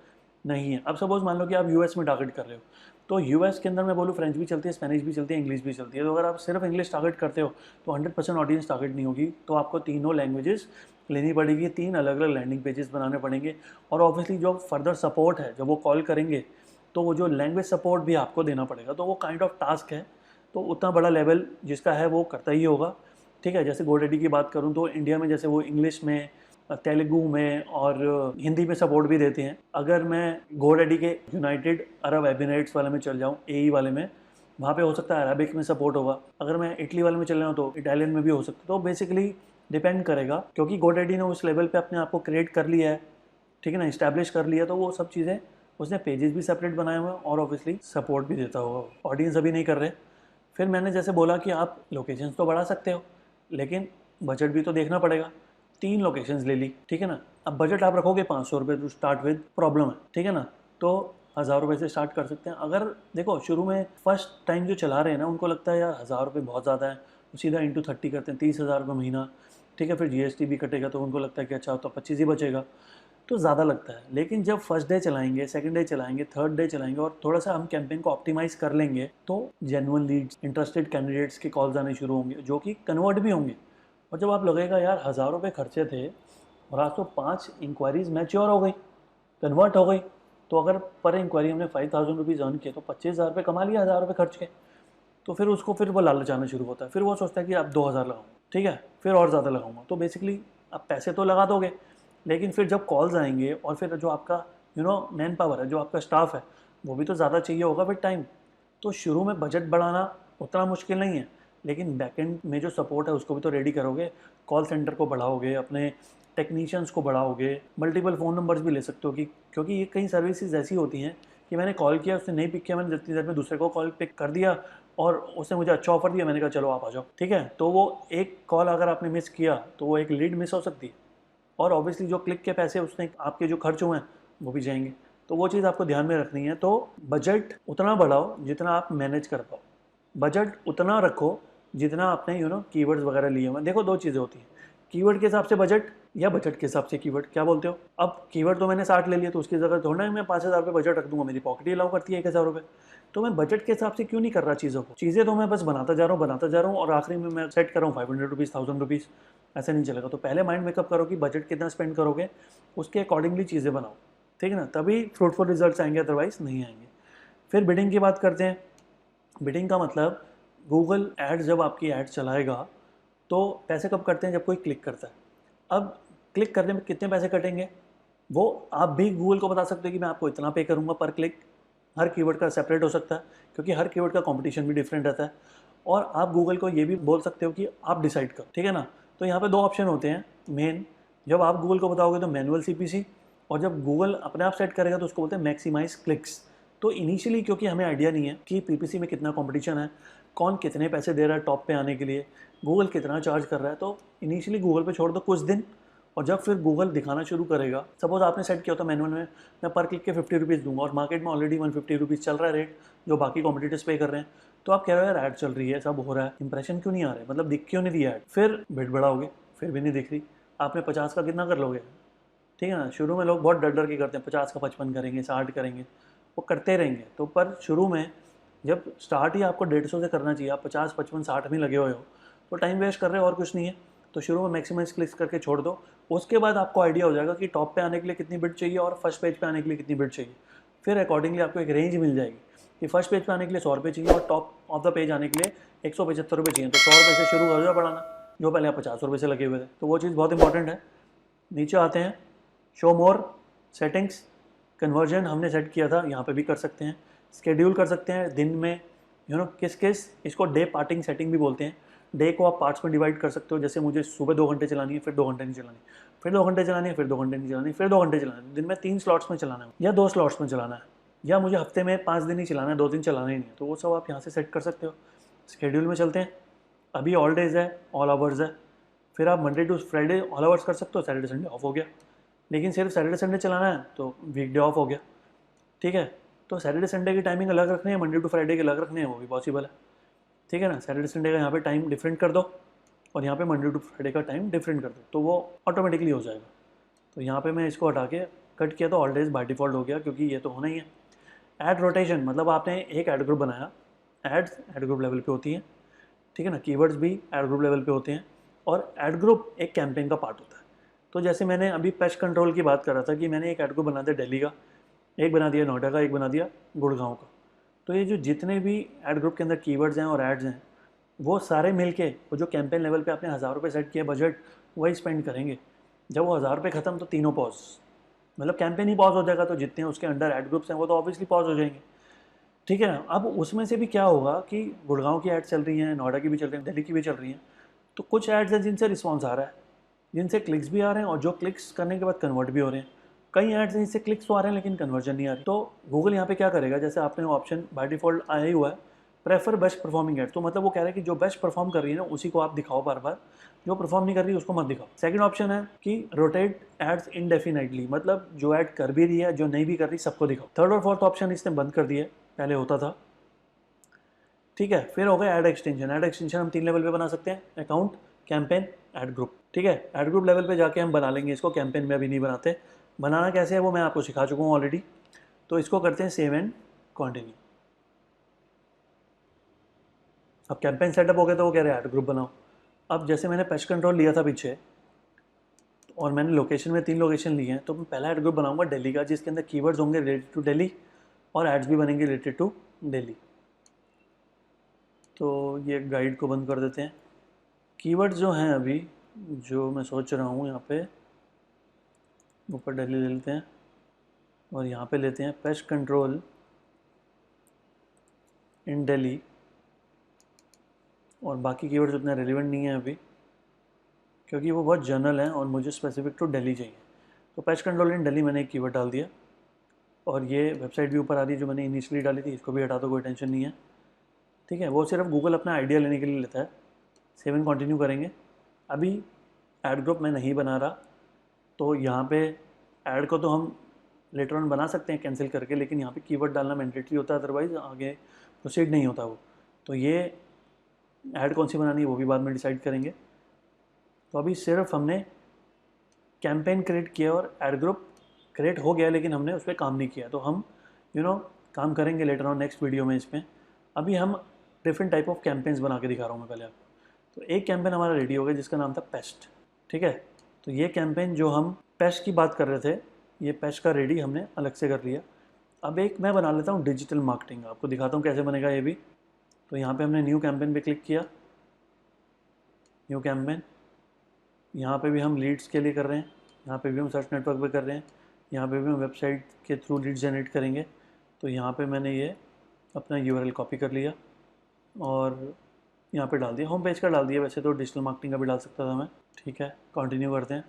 नहीं है। अब सपोज मान लो कि आप यूएस में टारगेट कर रहे हो, तो यूएस के अंदर मैं बोलूँ फ्रेंच भी चलती है, स्पेनिश भी चलती है, इंग्लिश भी चलती है। तो अगर आप सिर्फ इंग्लिश टारगेट करते हो तो 100% ऑडियंस टारगेट नहीं होगी, तो आपको तीनों लैंग्वेजेस लेनी पड़ेगी, 3 अलग अलग लैंडिंग पेजेस बनाने पड़ेंगे। और ऑब्वियसली जो फर्दर सपोर्ट है, जब वो कॉल करेंगे तो वो जो लैंग्वेज सपोर्ट भी आपको देना पड़ेगा, तो वो काइंड ऑफ टास्क है। तो उतना बड़ा लेवल जिसका है वो करता ही होगा, ठीक है। जैसे GoDaddy की बात करूँ तो इंडिया में जैसे वो इंग्लिश में, तेलुगु में और हिंदी में सपोर्ट भी देते हैं। अगर मैं GoDaddy के यूनाइटेड अरब एमिरेट्स वाले में चल जाऊँ, AE वाले में, वहाँ पे हो सकता है अरबिक में सपोर्ट होगा। अगर मैं इटली वाले में चल रहा हूँ तो इटालियन में भी हो सकता है। तो बेसिकली डिपेंड करेगा, क्योंकि GoDaddy ने उस लेवल पे अपने आप को क्रिएट कर लिया है, ठीक है ना, इस्टेब्लिश कर लिया, तो वो सब चीज़ें उसने पेजेस भी सेपरेट बनाए हुए हैं और ऑब्वियसली सपोर्ट भी देता होगा। ऑडियंस अभी नहीं कर रहे। फिर मैंने जैसे बोला कि आप लोकेशंस तो बढ़ा सकते हो, लेकिन बजट भी तो देखना पड़ेगा। 3 लोकेशंस ले ली, ठीक है ना। अब बजट आप रखोगे 500 रुपये टू स्टार्ट विद, प्रॉब्लम है, ठीक है ना। तो 1000 रुपये से स्टार्ट कर सकते हैं। अगर देखो शुरू में फर्स्ट टाइम जो चला रहे हैं ना, उनको लगता है यार 1000 रुपये बहुत ज़्यादा है, तो सीधा इंटू 30 करते हैं, 30,000 रुपये महीना, ठीक है। फिर GST भी कटेगा तो उनको लगता है कि अच्छा तो 25 ही बचेगा, तो ज़्यादा लगता है। लेकिन जब फर्स्ट डे चलाएंगे, सेकंड डे चलाएंगे, थर्ड डे चलाएंगे और थोड़ा सा हम कैंपेन को ऑप्टिमाइज़ कर लेंगे, तो जेन्युइन लीड्स, इंटरेस्टेड कैंडिडेट्स के कॉल्स आने शुरू होंगे, जो कि कन्वर्ट भी होंगे। और जब आप लगेगा यार 1000 रुपये खर्चे थे और आज तो 5 इंक्वायरीज मैच्योर हो गई, कन्वर्ट हो गई, तो अगर पर इंक्वायरी हमने 5000 रुपीज़ अर्न किए तो 25,000 रुपये कमा लिया 1000 रुपये खर्च के। तो फिर उसको फिर वो लालच आना शुरू होता है। फिर वो सोचता है कि अब 2000 लगाऊँ, ठीक है, फिर और ज़्यादा लगाऊंगा। तो बेसिकली आप पैसे तो लगा दोगे, लेकिन फिर जब कॉल्स आएंगे और फिर जो आपका मैन पावर है, जो आपका स्टाफ है, वो भी तो ज़्यादा चाहिए होगा फिर टाइम। तो शुरू में बजट बढ़ाना उतना मुश्किल नहीं है, लेकिन बैकएंड में जो सपोर्ट है उसको भी तो रेडी करोगे। कॉल सेंटर को बढ़ाओगे, अपने टेक्नीशियंस को बढ़ाओगे, मल्टीपल फ़ोन नंबर्स भी ले सकते हो, कि क्योंकि ये कई सर्विसेज ऐसी होती हैं कि मैंने कॉल किया, उसने नहीं पिक किया, मैंने जितनी देर में दूसरे को कॉल पिक कर दिया और उसने मुझे अच्छा ऑफर दिया, मैंने कहा चलो आप आ जाओ, ठीक है। तो वो एक कॉल अगर आपने मिस किया तो वो एक लीड मिस हो सकती है, और ऑब्वियसली जो क्लिक के पैसे उसने आपके जो खर्च हुए हैं वो भी जाएंगे। तो वो चीज़ आपको ध्यान में रखनी है। तो बजट उतना बढ़ाओ जितना आप मैनेज कर पाओ, बजट उतना रखो जितना आपने कीवर्ड्स वगैरह लिए हुए हैं। देखो 2 चीज़ें होती हैं, कीवर्ड के हिसाब से बजट या बजट के हिसाब से कीवर्ड। क्या बोलते हो? अब कीवर्ड तो मैंने 60 ले लिया, तो उसकी जगह थोड़ा मैं 5000 रुपये बजट रख दूंगा, मेरी पॉकेट ही अलाउ करती है 1000 रुपये। तो मैं बजट के हिसाब से क्यों नहीं कर रहा चीज़ों को? चीज़ें तो मैं बस बनाता जा रहा हूँ और आखिरी में मैं सेट कर रहा हूँ 500 रुपीज़, 1000 रुपीज़। ऐसे नहीं चलेगा। तो पहले माइंड मेकअप करो कि बजट कितना स्पेंड करोगे, उसके अकॉर्डिंगली चीज़ें बनाओ, ठीक है ना, तभी फ्रूटफुल रिजल्ट्स आएंगे, अदरवाइज नहीं आएंगे। फिर बिडिंग की बात करते हैं। बिडिंग का मतलब गूगल एड्स, जब आपकी एड चलाएगा तो पैसे कब कटते हैं? जब कोई क्लिक करता है। अब क्लिक करने में कितने पैसे कटेंगे वो आप भी गूगल को बता सकते हो कि मैं आपको इतना पे करूँगा पर क्लिक। हर कीवर्ड का सेपरेट हो सकता है, क्योंकि हर कीवर्ड का कंपटीशन भी डिफरेंट रहता है। और आप गूगल को ये भी बोल सकते हो कि आप डिसाइड करो, ठीक है ना। तो यहाँ पे 2 ऑप्शन होते हैं मेन। जब आप गूगल को बताओगे तो मैनुअल CPC, और जब गूगल अपने आप सेट करेगा तो उसको बोलते हैं मैक्सिमाइज क्लिक्स। तो इनिशियली क्योंकि हमें आइडिया नहीं है कि PPC में कितना कंपटीशन है, कौन कितने पैसे दे रहा है टॉप पे आने के लिए, गूगल कितना चार्ज कर रहा है, तो इनिशियली गूगल पे छोड़ दो कुछ दिन। और जब फिर गूगल दिखाना शुरू करेगा, सपोज आपने सेट किया होता मैनुअल में मैं पर क्लिक के 50 रुपीज़ दूंगा, और मार्केट में ऑलरेडी 150 रुपीज़ चल रहा है रेट, जो बाकी कॉम्पिटिटर्स पे कर रहे हैं, तो आप कह रहे हो यार ऐड चल रही है, सब हो रहा है, इंप्रेशन क्यों नहीं आ रहे, मतलब दिख क्यों नहीं रही ऐड। फिर बिड बढ़ाओगे, फिर भी नहीं दिख रही। आपने 50 का कितना कर लोगे, ठीक है ना। शुरू में लोग बहुत डर डर के करते हैं, 50 का 55 करेंगे, 60 करेंगे, वो करते रहेंगे। तो पर शुरू में जब स्टार्ट ही आपको 150 से करना चाहिए, आप 50, 55, 60 में लगे हुए हो, तो टाइम वेस्ट कर रहे हो और कुछ नहीं है। तो शुरू में मैक्सिमाइज क्लिक्स करके छोड़ दो, उसके बाद आपको आइडिया हो जाएगा कि टॉप पे आने के लिए कितनी बिड चाहिए और फर्स्ट पेज पे आने के लिए कितनी बिड चाहिए। फिर अकॉर्डिंगली आपको एक रेंज मिल जाएगी कि फर्स्ट पेज पे आने के लिए 100 रुपये चाहिए और टॉप ऑफ द पेज आने के लिए 175 रुपये चाहिए। तो 100 रुपये से शुरू कर दो बढ़ाना, जो पहले आप 50 रुपये से लगे हुए थे। तो वो चीज़ बहुत इंपॉर्टेंट है। नीचे आते हैं, शो मोर सेटिंग्स। कन्वर्जन हमने सेट किया था, यहाँ पे भी कर सकते हैं। स्केड्यूल कर सकते हैं दिन में, किस किस, इसको डे पार्टिंग सेटिंग भी बोलते हैं। डे को आप पार्ट्स में डिवाइड कर सकते हो। जैसे मुझे सुबह 2 घंटे चलानी है, फिर 2 घंटे नहीं चलानी, फिर 2 घंटे चलानी है, फिर 2 घंटे नहीं चलानी, फिर 2 घंटे चलाना है। दिन में 3 स्लॉट्स में चलाना है या 2 स्लॉट्स में चलाना है, या मुझे हफ्ते में 5 दिन ही चलाना है, 2 दिन चलाना ही नहीं है, तो वो सब आप यहाँ से सेट कर सकते हो। स्केड्यूल में चलते हैं। अभी ऑल डेज है, ऑल आवर्स है। फिर आप Monday to Friday all hours कर सकते हो, सैटरडे संडे ऑफ हो गया। लेकिन सिर्फ सैटरडे संडे चलाना है तो वीकडे ऑफ हो गया, ठीक है। तो सैटरडे संडे की टाइमिंग अलग रखनी है, मंडे टू फ्राइडे के अलग रखने हैं, वो भी पॉसिबल है, ठीक है ना। सैटरडे संडे का यहाँ पे टाइम डिफरेंट कर दो और यहाँ पे मंडे टू फ्राइडे का टाइम डिफरेंट कर दो, तो वो ऑटोमेटिकली हो जाएगा। तो यहाँ पे मैं इसको हटा के कट किया तो ऑल डेज बाय डिफ़ॉल्ट हो गया, क्योंकि ये तो होना ही है। ऐड रोटेशन मतलब आपने एक ऐड ग्रुप बनाया, एड्स ऐड ग्रुप लेवल पे होती हैं, ठीक है ना। कीवर्ड्स भी ऐड ग्रुप लेवल पे होते हैं, और ऐड ग्रुप एक कैंपेन का पार्ट होता है। तो जैसे मैंने अभी पेस्ट कंट्रोल की बात कर रहा था कि मैंने एक ऐड ग्रुप बना दिया दिल्ली का, एक बना दिया नोएडा का, एक बना दिया गुड़गांव का। तो ये जो जितने भी एड ग्रुप के अंदर कीवर्ड्स हैं और एड्स हैं, वो सारे मिलके वो जो कैंपेन लेवल पे आपने 1000 रुपये सेट किया बजट, वही स्पेंड करेंगे। जब वो 1000 रुपये खत्म तो तीनों पॉज, मतलब कैंपेन ही पॉज हो जाएगा, तो जितने उसके अंडर एड ग्रुप्स हैं वो तो ऑब्वियसली पॉज हो जाएंगे। ठीक है ना। अब उसमें से भी क्या होगा कि गुड़गांव की ऐड चल रही हैं, नोएडा की भी चल रही हैं, दिल्ली की भी चल रही हैं, तो कुछ एड्स हैं जिनसे रिस्पॉन्स आ रहा है, जिनसे क्लिक्स भी आ रहे हैं, और जो क्लिक्स करने के बाद कन्वर्ट भी हो रहे हैं। कई एड्स हैं जिससे क्लिक्स तो आ रहे हैं लेकिन कन्वर्जन नहीं आ रही। तो गूगल यहाँ पे क्या करेगा, जैसे आपने ऑप्शन बाय डिफॉल्ट आया ही हुआ है, प्रेफर बेस्ट परफॉर्मिंग एड, तो मतलब वो कह रहा है कि जो बेस्ट परफॉर्म कर रही है ना उसी को आप दिखाओ बार बार, जो परफॉर्म नहीं कर रही उसको मत दिखाओ। सेकंड ऑप्शन है कि रोटेट एड्स इनडेफिनेटली, मतलब जो ऐड कर भी रही है जो नहीं भी कर रही सबको दिखाओ। थर्ड और फोर्थ ऑप्शन इसने बंद कर दिया, पहले होता था। ठीक है, फिर हो गया ऐड एक्सटेंशन। ऐड एक्सटेंशन हम 3 लेवल पे बना सकते हैं, अकाउंट, कैंपेन, ऐड ग्रुप। ठीक है, ऐड ग्रुप लेवल पे जाके हम बना लेंगे इसको, कैंपेन में अभी नहीं बनाते। बनाना कैसे है वो मैं आपको सिखा चुका हूँ ऑलरेडी। तो इसको करते हैं सेव एंड कंटिन्यू। अब कैंपेन सेटअप हो गया तो वो कह रहे हैं ऐड ग्रुप बनाओ। अब जैसे मैंने पेस्ट कंट्रोल लिया था पीछे, और मैंने लोकेशन में 3 लोकेशन लिए हैं, तो मैं पहला ऐड ग्रुप बनाऊंगा दिल्ली का, जिसके अंदर कीवर्ड्स होंगे रिलेटेड टू दिल्ली और एड्स भी बनेंगे रिलेटेड टू दिल्ली। तो ये गाइड को बंद कर देते हैं। कीवर्ड्स जो हैं अभी, जो मैं सोच रहा हूँ, यहाँ पे ऊपर दिल्ली ले लेते हैं और यहाँ पे लेते हैं पेस्ट कंट्रोल इन दिल्ली, और बाकी कीवर्ड्स उतना रेलिवेंट नहीं है अभी क्योंकि वो बहुत जनरल हैं और मुझे स्पेसिफिक टू दिल्ली चाहिए। तो पेस्ट कंट्रोल इन दिल्ली मैंने एक कीवर्ड डाल दिया, और ये वेबसाइट भी ऊपर आ रही है जो मैंने इनिशियली डाली थी, इसको भी हटा दो, कोई टेंशन नहीं है। ठीक है, वो सिर्फ गूगल अपना आइडिया लेने के लिए लेता है। सेव एंड कंटिन्यू करेंगे। अभी ऐड ग्रुप मैं नहीं बना रहा, तो यहाँ पे ऐड को तो हम लेटर ऑन बना सकते हैं कैंसिल करके, लेकिन यहाँ पे कीवर्ड डालना मैंडेटरी होता है, अदरवाइज आगे प्रोसीड नहीं होता वो। तो ये ऐड कौन सी बनानी है वो भी बाद में डिसाइड करेंगे। तो अभी सिर्फ हमने कैंपेन क्रिएट किया और ऐड ग्रुप क्रिएट हो गया, लेकिन हमने उस पर काम नहीं किया। तो हम काम करेंगे लेटर ऑन नेक्स्ट वीडियो में इसमें। अभी हम डिफरेंट टाइप ऑफ कैंपेन्स बना के दिखा रहा हूँ मैं पहले आपको। तो एक कैंपेन हमारा रेडी हो गया जिसका नाम था पेस्ट। ठीक है, तो ये कैंपेन जो हम पेस्ट की बात कर रहे थे, ये पेस्ट का रेडी हमने अलग से कर लिया। अब एक मैं बना लेता हूँ डिजिटल मार्केटिंग, आपको दिखाता हूँ कैसे बनेगा ये भी। तो यहाँ पे हमने न्यू कैंपेन पे क्लिक किया, न्यू कैंपेन। यहाँ पे भी हम लीड्स के लिए कर रहे हैं, यहाँ पे भी हम सर्च नेटवर्क पे कर रहे हैं, यहाँ पे भी हम वेबसाइट के थ्रू लीड जनरेट करेंगे। तो यहाँ पे मैंने ये अपना यूआरएल कॉपी कर लिया और यहाँ पे डाल दिया, होम पेज का डाल दिया। वैसे तो डिजिटल मार्केटिंग का भी डाल सकता था मैं। ठीक है, कंटिन्यू करते हैं।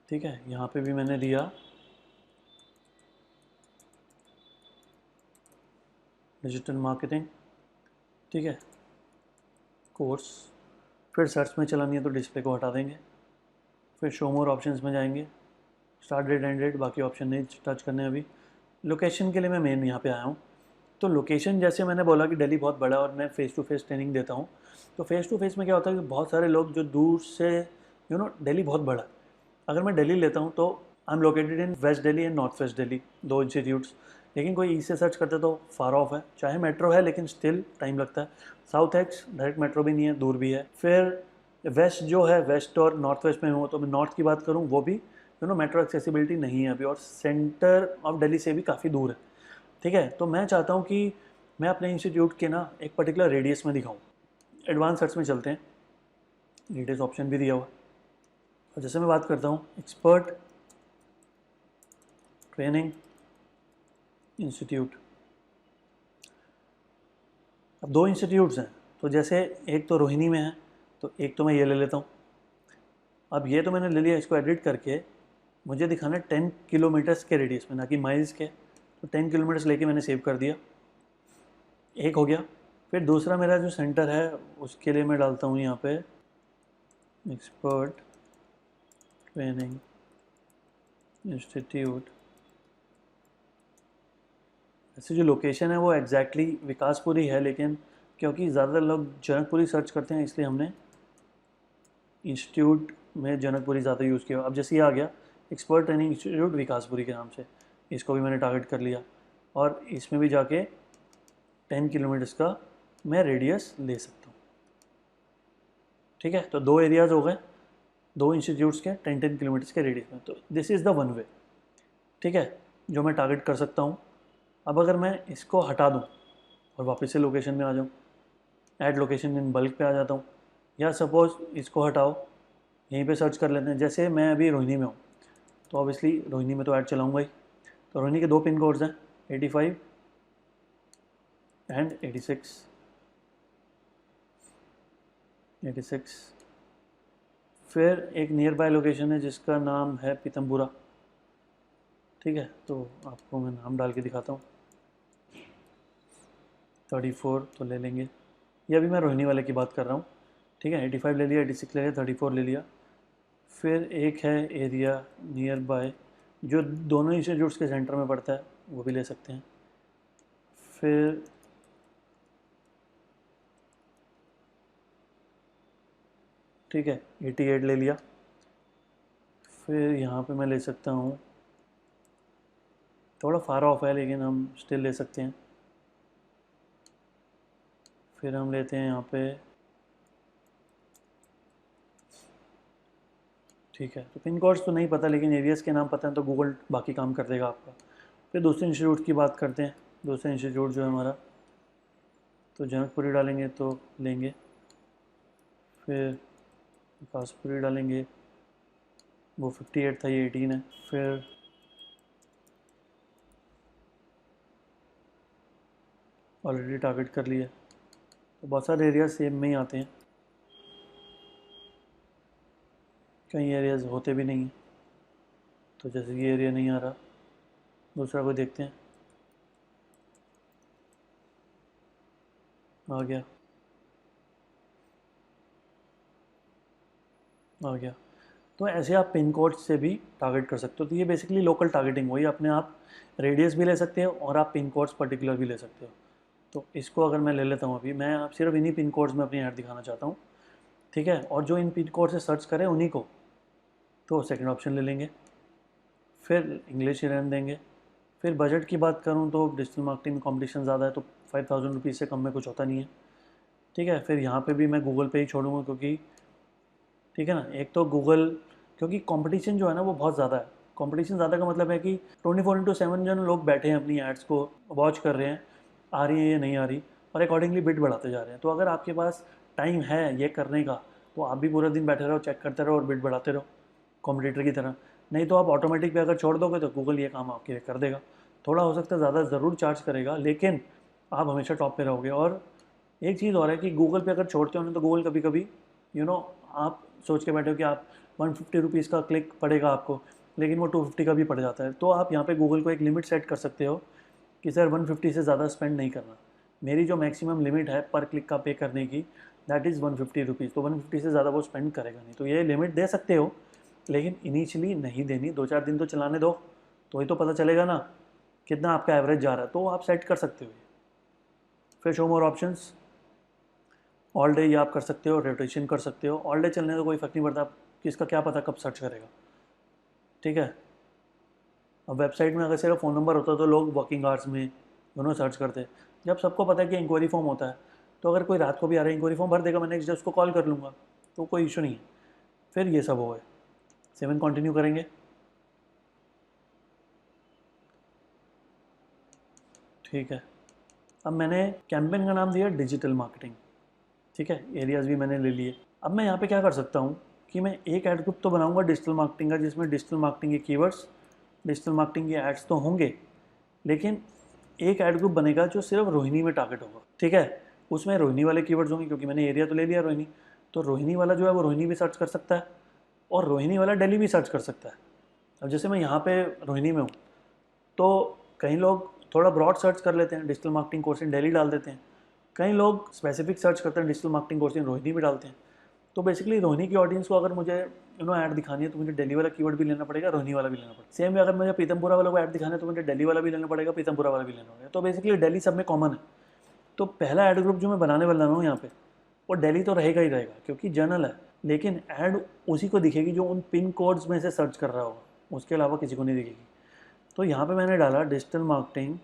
ठीक है, यहाँ पे भी मैंने लिया डिजिटल मार्केटिंग। ठीक है, कोर्स, फिर सर्च में चलानी है तो डिस्प्ले को हटा देंगे, फिर शो मोर ऑप्शंस में जाएंगे, स्टार्ट डेट एंड डेट, बाकी ऑप्शन नहीं टच करने अभी। लोकेशन के लिए मैं मेन यहाँ पे आया हूँ। तो लोकेशन, जैसे मैंने बोला कि दिल्ली बहुत बड़ा और मैं फ़ेस टू फेस ट्रेनिंग देता हूँ, तो फेस टू फेस में क्या होता है कि बहुत सारे लोग जो दूर से दिल्ली बहुत बड़ा है। अगर मैं दिल्ली लेता हूँ तो I am located in west Delhi and north west Delhi, 2 institutes. लेकिन कोई ईस्ट से सर्च करते तो फार ऑफ है, चाहे मेट्रो है लेकिन स्टिल टाइम लगता है। साउथ एक्स डायरेक्ट मेट्रो भी नहीं है, दूर भी है। फिर वेस्ट जो है, वेस्ट और नॉर्थ वेस्ट में हूँ, तो मैं नॉर्थ की बात करूँ वो भी मेट्रो एक्सेसिबिलिटी नहीं है अभी, और सेंटर ऑफ दिल्ली से भी काफ़ी दूर है। ठीक है, तो मैं चाहता हूँ कि मैं अपने इंस्टीट्यूट के ना एक पर्टिकुलर रेडियस में दिखाऊँ। एडवांस सर्च में चलते हैं, रेडियस ऑप्शन भी दिया हुआ। और जैसे मैं बात करता हूँ एक्सपर्ट ट्रेनिंग इंस्टीट्यूट, अब 2 इंस्टीट्यूट्स हैं, तो जैसे एक तो रोहिणी में है, तो एक तो मैं ये ले लेता हूँ। अब ये तो मैंने ले लिया, इसको एडिट करके मुझे दिखाना है 10 किलोमीटर्स के रेडियस में, ना कि माइल्स के। तो 10 किलोमीटर्स लेके मैंने सेव कर दिया, एक हो गया। फिर दूसरा मेरा जो सेंटर है उसके लिए मैं डालता हूँ यहाँ पे एक्सपर्ट ट्रेनिंग इंस्टीट्यूट। ऐसे जो लोकेशन है वो एग्जैक्टली विकासपुरी है, लेकिन क्योंकि ज़्यादातर लोग जनकपुरी सर्च करते हैं इसलिए हमने इंस्टीट्यूट में जनकपुरी ज़्यादा यूज़ किया। अब जैसे ये आ गया एक्सपर्ट ट्रेनिंग इंस्टीट्यूट विकासपुरी के नाम से, इसको भी मैंने टारगेट कर लिया, और इसमें भी जाके 10 किलोमीटर्स का मैं रेडियस ले सकता हूँ। ठीक है, तो 2 एरियाज़ हो गए, 2 इंस्टीट्यूट्स के 10-10 किलोमीटर्स के रेडियस में। तो this is the one way. ठीक है, जो मैं टारगेट कर सकता हूँ। अब अगर मैं इसको हटा दूँ और वापस से लोकेशन में आ जाऊँ, ऐड लोकेशन इन बल्क पे आ जाता हूँ, या सपोज़ इसको हटाओ, यहीं पे सर्च कर लेते हैं। जैसे मैं अभी रोहिणी में हूँ, तो ऑब्वियसली रोहिणी में तो ऐड चलाऊँगा ही। तो रोहिणी के 2 पिन कोड्स हैं, 85 एंड 86। फिर एक नियर बाय लोकेशन है जिसका नाम है पीतमपुरा। ठीक है, तो आपको मैं नाम डाल के दिखाता हूँ। 34 तो ले लेंगे, ये अभी मैं रोहिणी वाले की बात कर रहा हूँ। ठीक है, 85 ले लिया, 86 ले लिया, 34 ले लिया। फिर एक है एरिया नियर बाय जो दोनों इंस्टीट्यूट्स के सेंटर में पड़ता है, वो भी ले सकते हैं। फिर ठीक है, 88 ले लिया। फिर यहाँ पे मैं ले सकता हूँ, थोड़ा फार ऑफ है लेकिन हम स्टिल ले सकते हैं। फिर हम लेते हैं यहाँ पे, ठीक है, तो पिन कोड्स तो नहीं पता लेकिन एरियाज़ के नाम पता है, तो गूगल बाकी काम कर देगा आपका। फिर दूसरे इंस्टीट्यूट की बात करते हैं। दूसरा इंस्टीट्यूट जो है हमारा, तो जनकपुरी डालेंगे तो लेंगे। फिर विकासपुरी डालेंगे, वो 58 था, ये 18 है। फिर ऑलरेडी टारगेट कर लिया, तो बहुत सारे एरिया सेम में ही आते हैं, कई एरियाज़ होते भी नहीं हैं। तो जैसे ये एरिया नहीं आ रहा, दूसरा कोई देखते हैं। आ गया, आ गया। तो ऐसे आप पिन कोड से भी टारगेट कर सकते हो। तो ये बेसिकली लोकल टारगेटिंग हुई, अपने आप रेडियस भी ले सकते हो और आप पिन कोड्स पर्टिकुलर भी ले सकते हो। तो इसको अगर मैं ले लेता हूँ, अभी मैं आप सिर्फ इन्हीं पिन कोड्स में अपनी ऐड दिखाना चाहता हूँ। ठीक है, और जो इन पिन कोड से सर्च करें उन्हीं को, तो सेकंड ऑप्शन ले लेंगे। फिर इंग्लिश ही रहने देंगे। फिर बजट की बात करूँ तो डिजिटल मार्केटिंग में कॉम्पिटिशन ज़्यादा है, तो 5000 रुपीज़ से कम में कुछ होता नहीं है। ठीक है, फिर यहाँ पे भी मैं गूगल पे ही छोड़ूंगा, क्योंकि ठीक है ना, एक तो गूगल, क्योंकि कंपटीशन जो है ना वो बहुत ज़्यादा है। कंपटीशन ज़्यादा का मतलब है कि 24/7 जन लोग बैठे हैं अपनी एड्स को वॉच कर रहे हैं, आ रही है या नहीं आ रही, और अकॉर्डिंगली बिड बढ़ाते जा रहे हैं। तो अगर आपके पास टाइम है ये करने का, तो आप भी पूरा दिन बैठे रहो, चेक करते रहो और बिड बढ़ाते रहो कॉम्पिटिटर की तरह। नहीं तो आप ऑटोमेटिक पे अगर छोड़ दोगे तो गूगल ये काम आपके लिए कर देगा। थोड़ा हो सकता है ज़्यादा ज़रूर चार्ज करेगा, लेकिन आप हमेशा टॉप पे रहोगे। और एक चीज़ और है कि गूगल पे अगर छोड़ते हो ना, तो गूगल कभी कभी आप सोच के बैठे हो कि आप 150 रुपीज़ का क्लिक पड़ेगा आपको, लेकिन वो 250 का भी पड़ जाता है। तो आप यहाँ पे गूगल को एक लिमिट सेट कर सकते हो कि सर 150 से ज़्यादा स्पेंड नहीं करना। मेरी जो मैक्सिमम लिमिट है पर क्लिक का पे करने की, दैट इज़ 150 रुपीज़। तो 150 से ज़्यादा वो स्पेंड करेगा नहीं। तो ये लिमिट दे सकते हो, लेकिन इनिशियली नहीं देनी। 2-4 दिन तो चलाने दो, तो ही तो पता चलेगा ना कितना आपका एवरेज जा रहा है, तो आप सेट कर सकते हो। फिर show more options, all day ये आप कर सकते हो, रोटेशन कर सकते हो। ऑल डे चलने तो कोई फ़र्क नहीं पड़ता, किसका क्या पता कब सर्च करेगा। ठीक है, अब वेबसाइट में अगर सिर्फ फ़ोन नंबर होता तो लोग वर्किंग आवर्स में दोनों सर्च करते। जब सबको पता है कि इंक्वायरी फॉर्म होता है, तो अगर कोई रात को भी आ रहा है इंक्वायरी फॉर्म भर देगा, मैं नेक्स्ट डे उसको कॉल कर लूँगा, तो कोई इशू नहीं है। फिर ये सब हो गए, 7 कंटिन्यू करेंगे। ठीक है, अब मैंने कैंपेन का नाम दिया डिजिटल मार्केटिंग। ठीक है, एरियाज़ भी मैंने ले लिए। अब मैं यहाँ पे क्या कर सकता हूँ कि मैं एक ऐड ग्रुप तो बनाऊँगा डिजिटल मार्केटिंग का, जिसमें डिजिटल मार्केटिंग के कीवर्ड्स, डिजिटल मार्केटिंग के एड्स तो होंगे, लेकिन एक ऐड ग्रुप बनेगा जो सिर्फ रोहिणी में टारगेट होगा। ठीक है, उसमें रोहिणी वाले कीवर्ड्स होंगे, क्योंकि मैंने एरिया तो ले लिया रोहिणी। तो रोहिणी वाला जो है वो रोहिणी भी सर्च कर सकता है, और रोहिणी वाला दिल्ली भी सर्च कर सकता है। अब जैसे मैं यहाँ पे रोहिणी में हूँ, तो कई लोग थोड़ा ब्रॉड सर्च कर लेते हैं, digital marketing course in Delhi डाल देते हैं। कई लोग स्पेसिफिक सर्च करते हैं, digital marketing course in Rohini भी डालते हैं। तो बेसिकली रोहिणी की ऑडियंस को अगर मुझे ऐड दिखानी है, तो मुझे दिल्ली वाला कीवर्ड भी लेना पड़ेगा, रोहिणी वाला भी लेना पड़ेगा। सेम अगर मुझे पीतमपुरा वाला को ऐड दिखाना है, तो मुझे दिल्ली वाला भी लेना पड़ेगा, पीतमपुरा वाला भी लेना पड़ेगा। तो बेसिकली दिल्ली सब में कॉमन है। तो पहला ऐड ग्रुप जो मैं बनाने वाला हूँ यहाँ पे, वो दिल्ली तो रहेगा ही रहेगा, क्योंकि जनरल है। लेकिन ऐड उसी को दिखेगी जो उन पिन कोड्स में से सर्च कर रहा होगा, उसके अलावा किसी को नहीं दिखेगी। तो यहाँ पे मैंने डाला digital marketing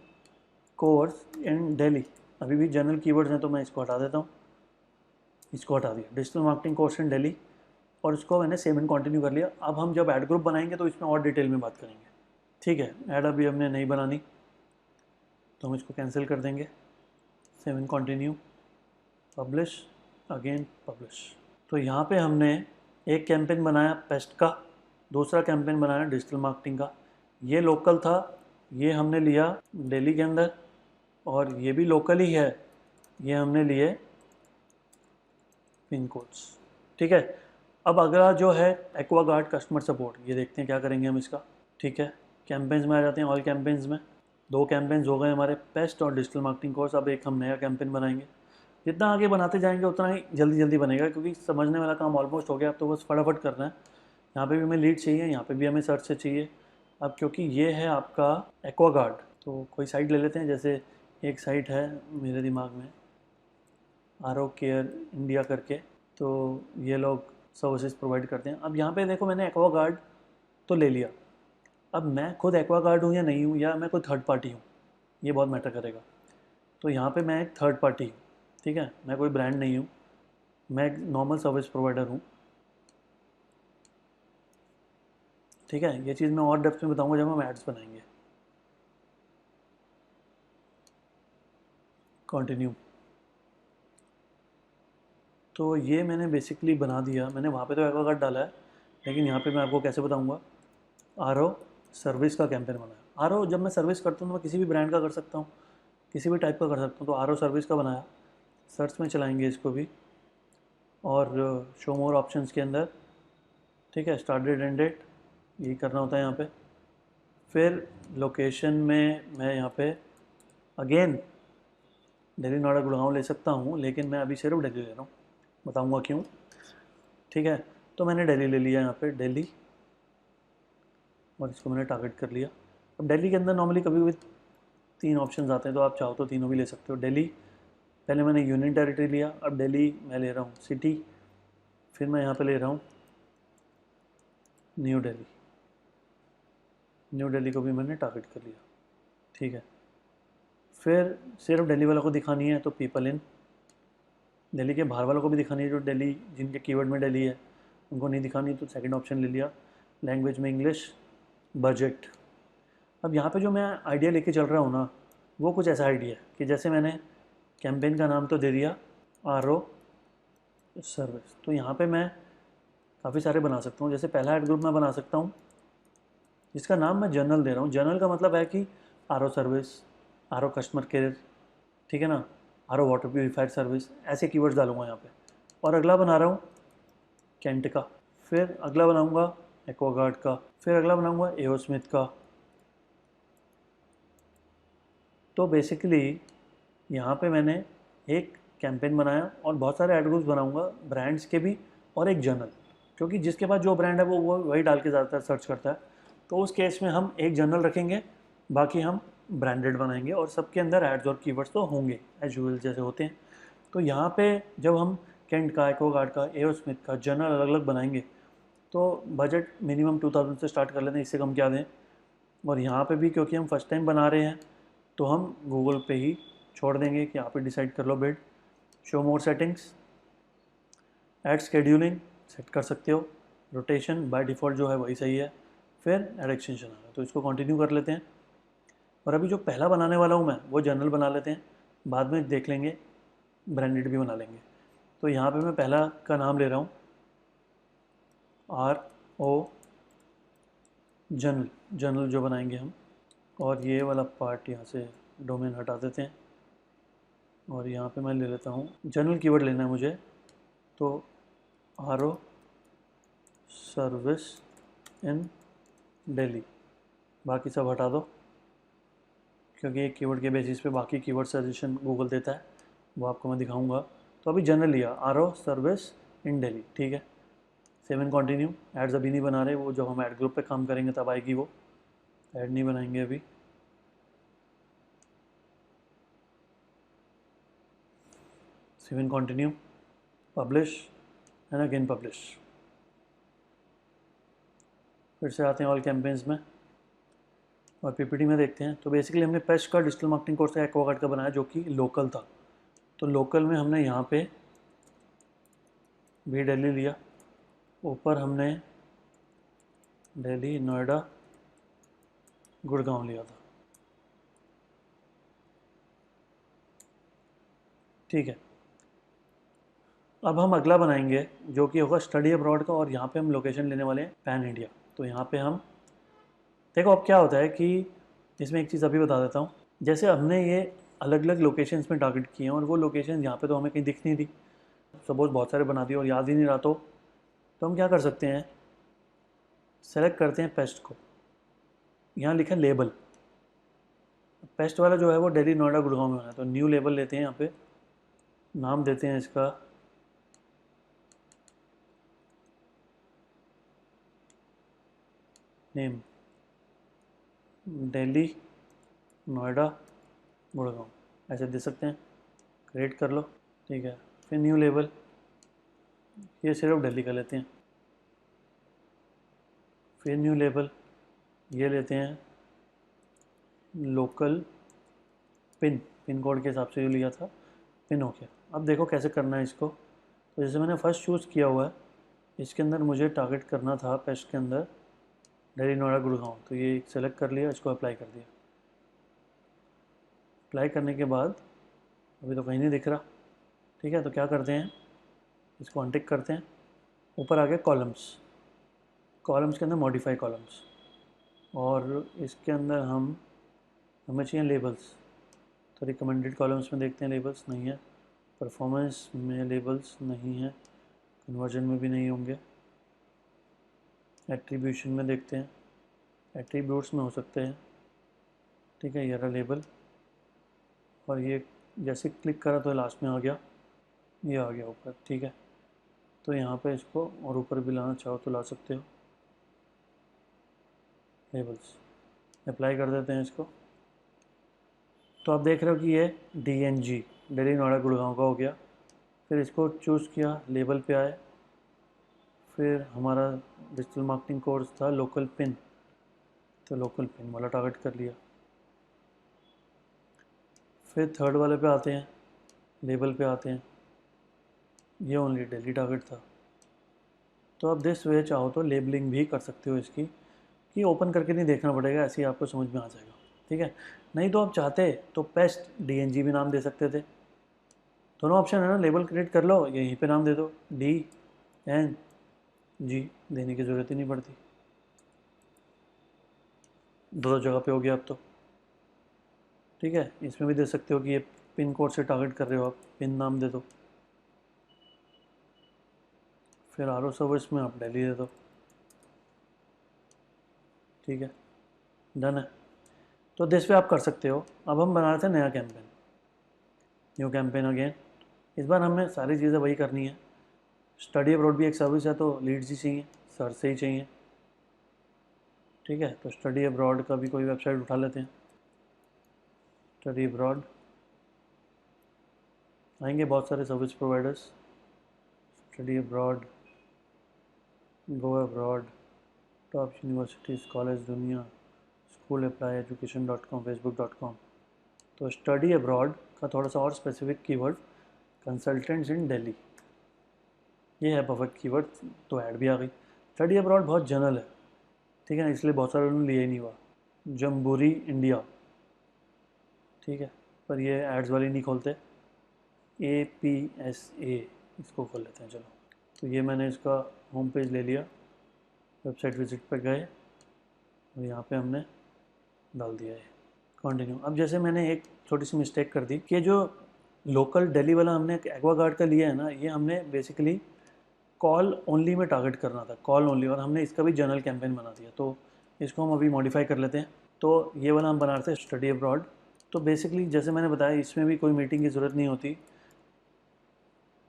course in Delhi. अभी भी जनरल कीवर्ड्स हैं, तो मैं इसको हटा देता हूँ, इसको हटा दिया, digital marketing course in Delhi, और इसको मैंने सेम एंड कंटिन्यू कर लिया। अब हम जब ऐड ग्रुप बनाएंगे तो इसमें और डिटेल में बात करेंगे। ठीक है, ऐड अभी हमने नहीं बनानी तो हम इसको कैंसिल कर देंगे। 7 कंटिन्यू, पब्लिश, अगेन पब्लिश। तो यहाँ पे हमने एक कैंपेन बनाया पेस्ट का, दूसरा कैंपेन बनाया डिजिटल मार्केटिंग का। ये लोकल था, ये हमने लिया दिल्ली के अंदर, और ये भी लोकल ही है, ये हमने लिए पिन कोड्स। ठीक है, अब अगला जो है एक्वागार्ड कस्टमर सपोर्ट, ये देखते हैं क्या करेंगे हम इसका। ठीक है, कैंपेन्स में आ जाते हैं, ऑल कैंपेन्स में। 2 कैंपेन्स हो गए हमारे, पेस्ट और डिजिटल मार्केटिंग कोर्स। अब एक हम नया कैंपेन बनाएंगे। जितना आगे बनाते जाएंगे उतना ही जल्दी जल्दी बनेगा, क्योंकि समझने वाला काम ऑलमोस्ट हो गया। अब तो बस फटाफट करना है। यहाँ पे भी हमें लीड चाहिए, यहाँ पे भी हमें सर्च से चाहिए। अब क्योंकि ये है आपका एक्वागार्ड, तो कोई साइट ले लेते हैं। जैसे एक साइट है मेरे दिमाग में, आरो केयर इंडिया करके, तो ये लोग सर्विसेज प्रोवाइड करते हैं। अब यहाँ पे देखो, मैंने एक्वागार्ड तो ले लिया। अब मैं खुद एक्वागार्ड हूँ या नहीं हूँ, या मैं कोई थर्ड पार्टी हूँ, ये बहुत मैटर करेगा। तो यहाँ पे मैं एक थर्ड पार्टी हूँ। ठीक है, मैं कोई ब्रांड नहीं हूँ, मैं एक नॉर्मल सर्विस प्रोवाइडर हूँ। ठीक है, ये चीज़ मैं और डेप्थ में बताऊँगा जब हम एड्स बनाएंगे। कंटिन्यू। तो ये मैंने बेसिकली बना दिया, मैंने वहाँ पे तो एक्वागार्ड डाला है, लेकिन यहाँ पे मैं आपको कैसे बताऊँगा। आर ओ सर्विस का कैंपेन बनाया। आर ओ जब मैं सर्विस करता हूँ तो मैं किसी भी ब्रांड का कर सकता हूँ, किसी भी टाइप का कर सकता हूँ। तो आर ओ सर्विस का बनाया, सर्च में चलाएंगे इसको भी, और शो मोर ऑप्शंस के अंदर। ठीक है, स्टार्ट डेट एंड डेट, यही करना होता है यहाँ पे। फिर लोकेशन में मैं यहाँ पे अगेन दिल्ली नोएडा गुड़गांव ले सकता हूँ, लेकिन मैं अभी सिर्फ दिल्ली ले रहा हूँ, बताऊँगा क्यों। ठीक है, तो मैंने दिल्ली ले लिया यहाँ पे, दिल्ली, और इसको मैंने टारगेट कर लिया। अब दिल्ली के अंदर नॉर्मली कभी भी 3 ऑप्शन आते हैं, तो आप चाहो तो तीनों भी ले सकते हो। दिल्ली पहले मैंने यूनियन टेरिटरी लिया, अब दिल्ली मैं ले रहा हूँ सिटी, फिर मैं यहाँ पे ले रहा हूँ न्यू दिल्ली। न्यू दिल्ली को भी मैंने टारगेट कर लिया। ठीक है, फिर सिर्फ दिल्ली वालों को दिखानी है तो पीपल इन, दिल्ली के बाहर वालों को भी दिखानी है जो दिल्ली, जिनके कीवर्ड में दिल्ली है, उनको नहीं दिखानी, तो सेकंड ऑप्शन ले लिया। लैंग्वेज में इंग्लिश, बजट। अब यहाँ पे जो मैं आइडिया लेके चल रहा हूँ ना, वो कुछ ऐसा आइडिया है कि जैसे मैंने कैंपेन का नाम तो दे दिया आर ओ सर्विस, तो यहाँ पे मैं काफ़ी सारे बना सकता हूँ। जैसे पहला एड ग्रुप मैं बना सकता हूँ जिसका नाम मैं जनरल दे रहा हूँ। जनरल का मतलब है कि R O service, R O customer care, ठीक है ना, R O water purifier service, ऐसे कीवर्ड्स डालूंगा यहाँ पे। और अगला बना रहा हूँ कैंट का, फिर अगला बनाऊँगा एक्वागार्ड का, फिर अगला बनाऊँगा एओ स्मिथ का। तो बेसिकली यहाँ पे मैंने एक कैंपेन बनाया और बहुत सारे एड ग्रुप्स बनाऊंगा, ब्रांड्स के भी और एक जर्नल, क्योंकि जिसके पास जो ब्रांड है वो वही डाल के ज़्यादातर सर्च करता है। तो उस केस में हम एक जर्नल रखेंगे, बाकी हम ब्रांडेड बनाएंगे, और सबके अंदर एड्स और कीवर्ड्स तो होंगे एज यूजुअल जैसे होते हैं। तो यहाँ पे जब हम कैंट का, एक्वागार्ड का, एओ स्मिथ का जर्नल अलग अलग बनाएंगे तो बजट मिनिमम 2000 से स्टार्ट कर लेते हैं, इससे कम क्या दें। और यहाँ पे भी क्योंकि हम फर्स्ट टाइम बना रहे हैं तो हम गूगल पे ही छोड़ देंगे कि आप ही डिसाइड कर लो bid. Show more settings, ad scheduling set कर सकते हो, रोटेशन बाय डिफ़ॉल्ट जो है वही सही है, फिर एड एक्सटेंशन आ रहा है, तो इसको कंटिन्यू कर लेते हैं। और अभी जो पहला बनाने वाला हूँ मैं वो जनरल बना लेते हैं, बाद में देख लेंगे ब्रांडेड भी बना लेंगे। तो यहाँ पे मैं पहला का नाम ले रहा हूँ आर ओ जनरल, जनरल जो बनाएंगे हम। और ये वाला पार्ट यहाँ से डोमेन हटा देते हैं, और यहाँ पे मैं ले लेता हूँ जनरल कीवर्ड लेना है मुझे, तो R O service in Delhi, बाकी सब हटा दो, क्योंकि एक कीवर्ड के बेसिस पे बाकी कीवर्ड सजेशन गूगल देता है, वो आपको मैं दिखाऊंगा। तो अभी जनरल लिया R O service in Delhi, ठीक है। 7 कंटिन्यू। एड्स अभी नहीं बना रहे, वो जब हम एड ग्रुप पे काम करेंगे तब आएगी, वो ऐड नहीं बनाएंगे अभी। 7 continue, publish and again publish. फिर से आते हैं ऑल कैंपेन्स में और पीपीटी में देखते हैं। तो बेसिकली हमने पेस्ट का डिजिटल मार्केटिंग कोर्स का एक्वागार्ड का बनाया जो कि लोकल था। तो लोकल में हमने यहाँ पे भी दिल्ली लिया, ऊपर हमने दिल्ली, नोएडा, गुड़गांव लिया था। ठीक है, अब हम अगला बनाएंगे जो कि होगा स्टडी अब्रॉड का, और यहाँ पे हम लोकेशन लेने वाले हैं पैन इंडिया। तो यहाँ पे हम देखो अब क्या होता है कि इसमें एक चीज़ अभी बता देता हूँ। जैसे हमने ये अलग अलग लोकेशंस में टारगेट किए हैं और वो लोकेशन यहाँ पे तो हमें कहीं दिख नहीं रही, सपोज बहुत सारे बना दिए और याद ही नहीं रहा, तो हम क्या कर सकते हैं, सेलेक्ट करते हैं पेस्ट को, यहाँ लिखा है लेबल। पेस्ट वाला जो है वो दिल्ली नोएडा गुड़गांव में होना है, तो न्यू लेबल लेते हैं, यहाँ पे नाम देते हैं इसका नेम दिल्ली नोएडा गुड़गांव, ऐसे दे सकते हैं, क्रिएट कर लो। ठीक है, फिर न्यू लेबल, ये सिर्फ दिल्ली का लेते हैं। फिर न्यू लेबल, ये लेते हैं लोकल पिन कोड के हिसाब से जो लिया था, पिन हो गया। अब देखो कैसे करना है इसको। तो जैसे मैंने फर्स्ट चूज़ किया हुआ है, इसके अंदर मुझे टारगेट करना था पेस्ट के अंदर दिल्ली नोएडा गुड़गांव, तो ये सेलेक्ट कर लिया, इसको अप्लाई कर दिया। अप्लाई करने के बाद अभी तो कहीं नहीं दिख रहा। ठीक है, तो क्या करते हैं, इसको अनटिक करते हैं, ऊपर आ गए कॉलम्स के अंदर मॉडिफाई कॉलम्स, और इसके अंदर हमें चाहिए लेबल्स। तो रिकमेंडेड कॉलम्स में देखते हैं, लेबल्स नहीं है, परफॉर्मेंस में लेबल्स नहीं है, कन्वर्जन में भी नहीं होंगे, एट्रीब्यूशन में देखते हैं, एट्रीब्यूट्स में हो सकते हैं। ठीक है, ये रहा लेबल, और ये जैसे क्लिक करा तो लास्ट में आ गया, ये आ गया ऊपर। ठीक है, तो यहाँ पे इसको और ऊपर भी लाना चाहो तो ला सकते हो, लेबल्स अप्लाई कर देते हैं इसको। तो आप देख रहे हो कि ये DNG दिल्ली नोएडा गुड़गांव का हो गया। फिर इसको चूज़ किया, लेबल पे आए, फिर हमारा डिजिटल मार्केटिंग कोर्स था लोकल पिन, तो लोकल पिन वाला टारगेट कर लिया। फिर थर्ड वाले पे आते हैं, लेबल पे आते हैं, ये ओनली दिल्ली टारगेट था। तो आप दिस वे चाहो तो लेबलिंग भी कर सकते हो इसकी, कि ओपन करके नहीं देखना पड़ेगा, ऐसे ही आपको समझ में आ जाएगा। ठीक है, नहीं तो आप चाहते तो पेस्ट DNG भी नाम दे सकते थे, दोनों ऑप्शन है ना। लेबल क्रिएट कर लो, यहीं पे नाम दे दो DNG, देने की ज़रूरत ही नहीं पड़ती, दो जगह पे हो गया अब तो। ठीक है, इसमें भी दे सकते हो कि ये पिन कोड से टारगेट कर रहे हो आप, पिन नाम दे दो। फिर RO सर्विस में आप दिल्ली दे दो। ठीक है, डन है। तो दिस पे आप कर सकते हो। अब हम बना रहे थे नया कैंपेन, न्यू कैंपेन अगेन। इस बार हमें सारी चीज़ें वही करनी है। स्टडी अब्रॉड भी एक सर्विस है, तो लीड्स ही चाहिए, सर से ही चाहिए। ठीक है, तो स्टडी अब्रॉड का भी कोई वेबसाइट उठा लेते हैं। स्टडी अब्रॉड आएंगे बहुत सारे service providers, study abroad, go abroad, top universities, college दुनिया, स्कूल अप्लाई एजुकेशन.com, facebook.com। तो स्टडी अब्रॉड का थोड़ा सा और स्पेसिफिक कीवर्ड, कंसल्टेंट्स इन दिल्ली, ये है परफेक्ट कीवर्ड, तो ऐड भी आ गई। स्टडी अब्रॉड बहुत जनरल है, ठीक है ना, इसलिए बहुत सारे उन्होंने लिया ही नहीं हुआ। जम्बूरी इंडिया, ठीक है, पर ये एड्स वाली नहीं खोलते। APSA इसको खोल लेते हैं, चलो। तो ये मैंने इसका होम पेज ले लिया, वेबसाइट विजिट पर गए और यहाँ पे हमने डाल दिया है कंटिन्यू। अब जैसे मैंने एक छोटी सी मिस्टेक कर दी कि जो लोकल दिल्ली वाला हमने एक्वागार्ड का लिया है ना, ये हमने बेसिकली कॉल ओनली में टारगेट करना था, कॉल ओनली, और हमने इसका भी जनरल कैंपेन बना दिया। तो इसको हम अभी मॉडिफाई कर लेते हैं। तो ये वाला हम बना रहे थे स्टडी अब्रॉड। तो बेसिकली जैसे मैंने बताया, इसमें भी कोई मीटिंग की ज़रूरत नहीं होती,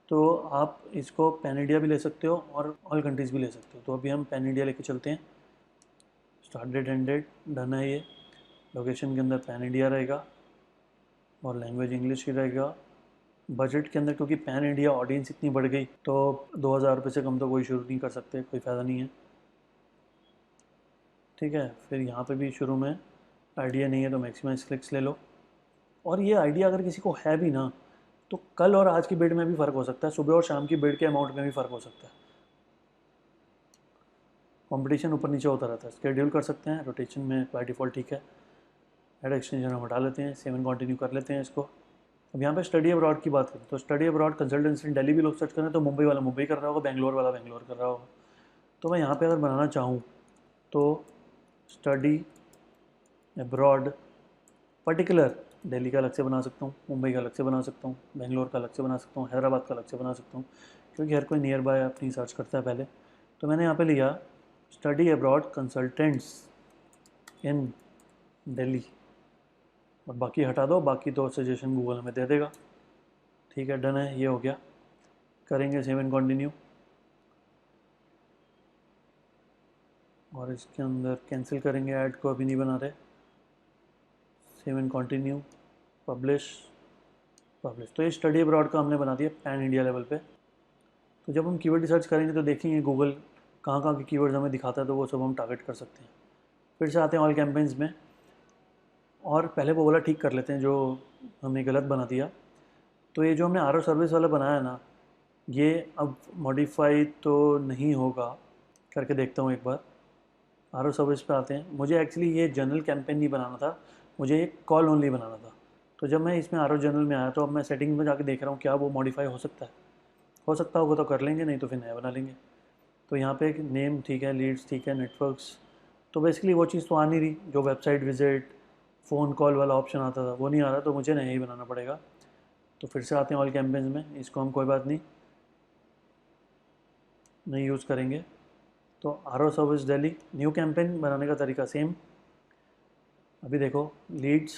तो आप इसको पैन इंडिया भी ले सकते हो और ऑल कंट्रीज़ भी ले सकते हो। तो अभी हम पैन इंडिया लेके चलते हैं। Start date and date done है ये। लोकेशन के अंदर पैन इंडिया रहेगा और लैंग्वेज इंग्लिश ही रहेगा। बजट के अंदर क्योंकि पैन इंडिया ऑडियंस इतनी बढ़ गई, तो 2000 रुपये से कम तो कोई शुरू नहीं कर सकते, कोई फ़ायदा नहीं है। ठीक है, फिर यहाँ पे भी शुरू में आइडिया नहीं है तो मैक्सिमाइज क्लिक्स ले लो। और ये आइडिया अगर किसी को है भी ना, तो कल और आज की बिड में भी फ़र्क हो सकता है, सुबह और शाम की बिड के अमाउंट में भी फ़र्क हो सकता है। कंपटीशन ऊपर नीचे होता रहता है। स्केड्यूल कर सकते हैं, रोटेशन में बाय डिफ़ॉल्ट ठीक है। ऐड एक्सटेंशन हम हटा लेते हैं, सेव एंड कंटिन्यू कर लेते हैं इसको। अब यहाँ पे स्टडी अब्रॉड की बात करें तो स्टडी अब्रॉड कंसल्टेंसी इन दिल्ली भी लोग सर्च करें तो मुंबई वाला मुंबई कर रहा होगा, बेंगलोर वाला बेंगलोर कर रहा होगा। तो मैं यहाँ पे अगर बनाना चाहूँ तो स्टडी अब्रॉड पर्टिकुलर दिल्ली का अलग से बना सकता हूँ, मुंबई का अलग से बना सकता हूँ, बेंगलोर का अलग से बना सकता हूँ, हैदराबाद का अलग से बना सकता हूँ, क्योंकि हर कोई नियर बाय अपनी सर्च करता है पहले। तो मैंने यहाँ पे लिया स्टडी अब्रॉड कंसल्टेंट्स इन दिल्ली और बाकी हटा दो, बाकी तो सजेशन गूगल हमें दे देगा। ठीक है, डन है, ये हो गया। करेंगे सेव एंड कंटिन्यू और इसके अंदर कैंसिल करेंगे, ऐड को अभी नहीं बना रहे। Save and continue, publish publish. तो ये स्टडी अब्रॉड का हमने बना दिया पैन इंडिया लेवल पे। तो जब हम कीवर्ड रिसर्च करेंगे तो देखेंगे गूगल कहाँ कहाँ के कीवर्ड्स हमें दिखाता है, तो वो सब हम टारगेट कर सकते हैं। फिर से आते हैं ऑल कैंपेन्स में और पहले वो वाला ठीक कर लेते हैं जो हमने गलत बना दिया। तो ये जो हमने आर सर्विस वाला बनाया ना, ये अब मॉडिफाई तो नहीं होगा, करके देखता हूँ एक बार। आर सर्विस पे आते हैं। मुझे एक्चुअली ये जनरल कैंपेन नहीं बनाना था, मुझे एक कॉल ओनली बनाना था। तो जब मैं इसमें आर जनरल में आया तो अब मैं सेटिंग में जाके देख रहा हूँ क्या वो मॉडिफाई हो सकता है। हो सकता होगा तो कर लेंगे, नहीं तो फिर नया बना लेंगे। तो यहाँ पे एक नेम ठीक है, लीड्स ठीक है, नेटवर्क्स। तो बेसिकली वो चीज़ तो आ नहीं रही, जो वेबसाइट विजिट फ़ोन कॉल वाला ऑप्शन आता था वो नहीं आ रहा, तो मुझे नया ही बनाना पड़ेगा। तो फिर से आते हैं ऑल कैंपेन्स में, इसको हम कोई बात नहीं यूज़ करेंगे। तो R service Delhi, new campaign बनाने का तरीका सेम। अभी देखो लीड्स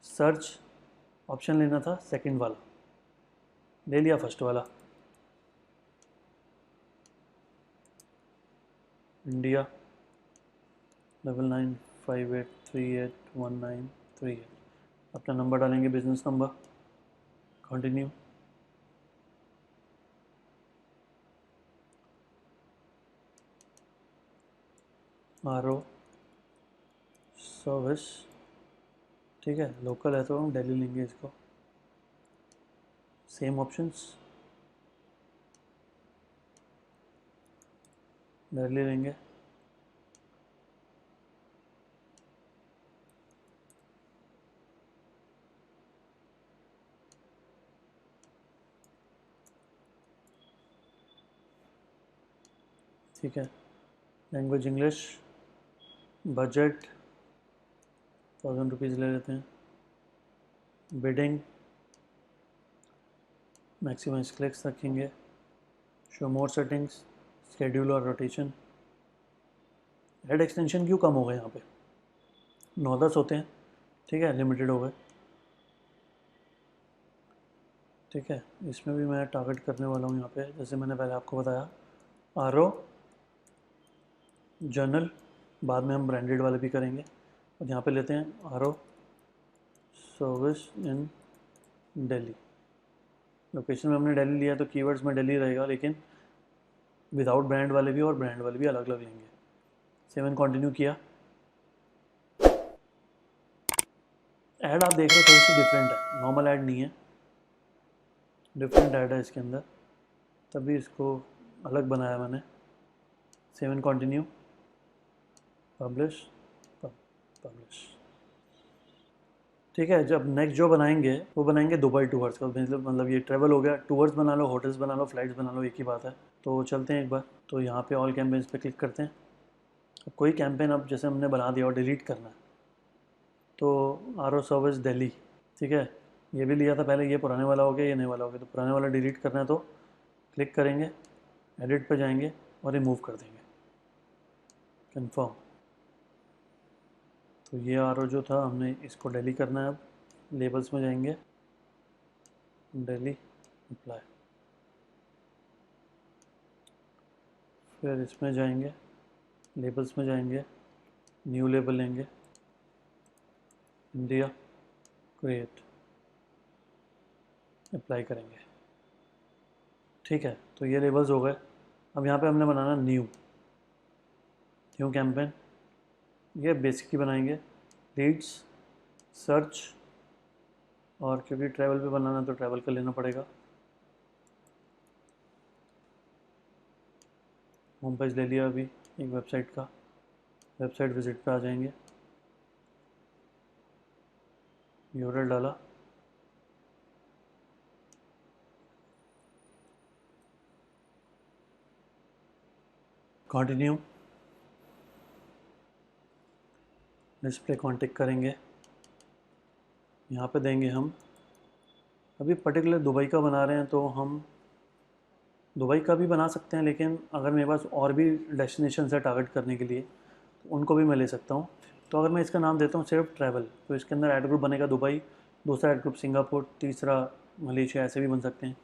सर्च ऑप्शन लेना था, सेकंड वाला ले लिया, फर्स्ट वाला इंडिया 9958381938। अपना नंबर डालेंगे, business number, continue. R service ठीक है, लोकल है तो हम दिल्ली लेंगे इसको। सेम ऑप्शंस, दिल्ली लेंगे। ठीक है, लैंग्वेज इंग्लिश, बजट 1000 रुपीज़ ले लेते हैं। बिडिंग मैक्सिमाइज क्लिक्स रखेंगे। शो मोर सेटिंग्स, स्केड्यूल और रोटेशन। हेड एक्सटेंशन क्यों कम हो गए यहाँ पे, 9-10 होते हैं, ठीक है, लिमिटेड हो गए। ठीक है, इसमें भी मैं टारगेट करने वाला हूँ यहाँ पे, जैसे मैंने पहले आपको बताया आर जर्नल, बाद में हम ब्रांडेड वाले भी करेंगे। और यहाँ पे लेते हैं R service in Delhi. Location में हमने दिल्ली लिया तो कीवर्ड्स में दिल्ली रहेगा, लेकिन विदाउट ब्रांड वाले भी और ब्रांड वाले भी अलग अलग लेंगे। सेवन कंटिन्यू किया। ऐड आप देख रहे हो थोड़ी सी डिफरेंट है, नॉर्मल ऐड नहीं है, डिफरेंट ऐड है इसके अंदर, तभी इसको अलग बनाया मैंने। Seven continue, publish publish. ठीक है, जब नेक्स्ट जो बनाएंगे वो बनाएंगे दुबई टूर्स का, मतलब ये ट्रैवल हो गया, टूर्स बना लो, होटल्स बना लो, फ्लाइट्स बना लो, एक ही बात है। तो चलते हैं एक बार। तो यहाँ पे ऑल कैंपेन्स पे क्लिक करते हैं। अब कोई कैंपेन अब जैसे हमने बना दिया और डिलीट करना है, तो आर सर्विस दिल्ली, ठीक है, ये भी लिया था पहले, ये पुराने वाला हो गया, ये नए वाला हो गया। तो पुराने वाला डिलीट करना है तो क्लिक करेंगे, एडिट पे जाएंगे और रिमूव कर देंगे, कंफर्म। तो ये आर जो था हमने इसको दिल्ली करना है। अब लेबल्स में जाएंगे, दिल्ली अप्लाई, फिर इसमें जाएंगे, लेबल्स में जाएंगे, न्यू लेबल लेंगे, इंडिया, क्रिएट, अप्लाई करेंगे। ठीक है, तो ये लेबल्स हो गए। अब यहाँ पे हमने बनाना न्यू कैंपेन, ये बेसिक ही बनाएंगे, लीड्स सर्च, और क्योंकि ट्रैवल पे बनाना तो ट्रैवल का लेना पड़ेगा। होम पेज ले लिया अभी, एक वेबसाइट का, वेबसाइट विजिट पे आ जाएंगे, यूआरएल डाला, कंटिन्यू, डिस्प्ले कॉन्टेक्ट करेंगे, यहाँ पे देंगे हम, अभी पर्टिकुलर दुबई का बना रहे हैं तो हम दुबई का भी बना सकते हैं, लेकिन अगर मेरे पास और भी डेस्टिनेशन है टारगेट करने के लिए तो उनको भी मैं ले सकता हूँ। तो अगर मैं इसका नाम देता हूँ सिर्फ ट्रैवल, तो इसके अंदर ऐड ग्रुप बनेगा दुबई, दूसरा ऐड ग्रुप सिंगापुर, तीसरा मलेशिया, ऐसे भी बन सकते हैं।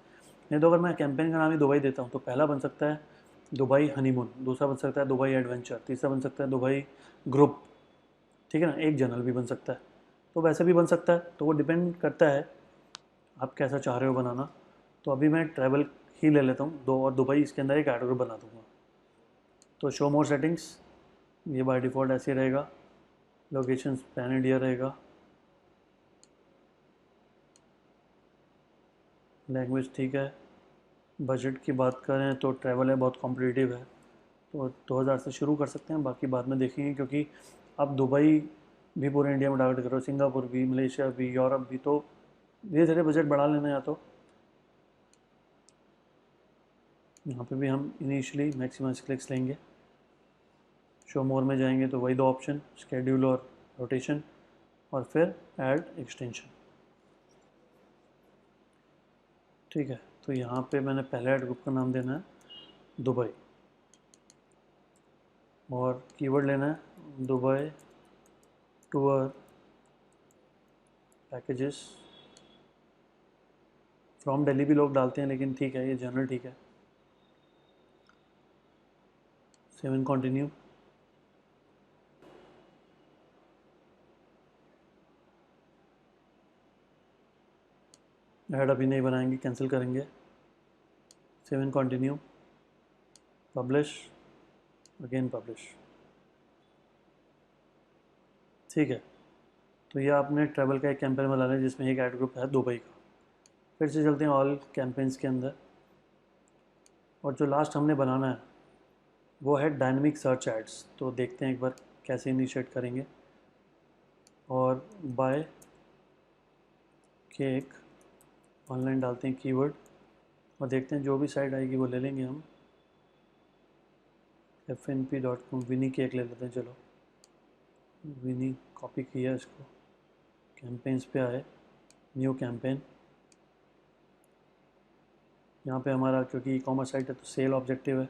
नहीं तो अगर मैं कैंपेन का नाम ही दुबई देता हूँ तो पहला बन सकता है दुबई हनीमून, दूसरा बन सकता है दुबई एडवेंचर, तीसरा बन सकता है दुबई ग्रुप, ठीक है ना, एक जनरल भी बन सकता है, तो वैसे भी बन सकता है, तो वो डिपेंड करता है आप कैसा चाह रहे हो बनाना। तो अभी मैं ट्रैवल ही ले लेता हूँ दो, और दुबई इसके अंदर एक ऐड ग्रुप बना दूँगा। तो शो मोर सेटिंग्स, ये बाय डिफ़ॉल्ट ऐसे ही रहेगा, लोकेशन पैन इंडिया रहेगा, लैंग्वेज ठीक है, बजट की बात करें तो ट्रैवल है, बहुत कॉम्पिटिटिव है, तो 2000 से शुरू कर सकते हैं, बाकी बाद में देखेंगे, क्योंकि अब दुबई भी पूरे इंडिया में टारगेट करो, सिंगापुर भी, मलेशिया भी, यूरोप भी, तो धीरे धीरे बजट बढ़ा लेना। या तो यहाँ पे भी हम इनिशियली मैक्सिमम क्लिक्स लेंगे, शो मोर में जाएंगे तो वही दो ऑप्शन, शेड्यूल और रोटेशन, और फिर ऐड एक्सटेंशन, ठीक है। तो यहाँ पे मैंने पहले ऐड ग्रुप का नाम देना है दुबई, और कीवर्ड लेना है Dubai tour packages, from Delhi भी लोग डालते हैं, लेकिन ठीक है, ये जनरल ठीक है। सेव एंड कंटिन्यू, ऐड अभी नहीं बनाएंगे, कैंसिल करेंगे, save and continue, publish, again publish, ठीक है। तो ये आपने ट्रैवल का एक कैंपेन बना लिया जिसमें एक ऐड ग्रुप है दुबई का। फिर से चलते हैं ऑल कैंपेन्स के अंदर, और जो लास्ट हमने बनाना है वो है डायनेमिक सर्च एड्स। तो देखते हैं एक बार कैसे इनिशिएट करेंगे, और बाय केक ऑनलाइन डालते हैं कीवर्ड, और देखते हैं जो भी साइट आएगी वो ले लेंगे हम, fnp.com, विनी केक ले लेते हैं, चलो विनी कॉपी किया इसको, कैंपेन्स पे आए, न्यू कैंपेन, यहाँ पे हमारा क्योंकि ई कॉमर्स साइट है तो सेल ऑब्जेक्टिव है,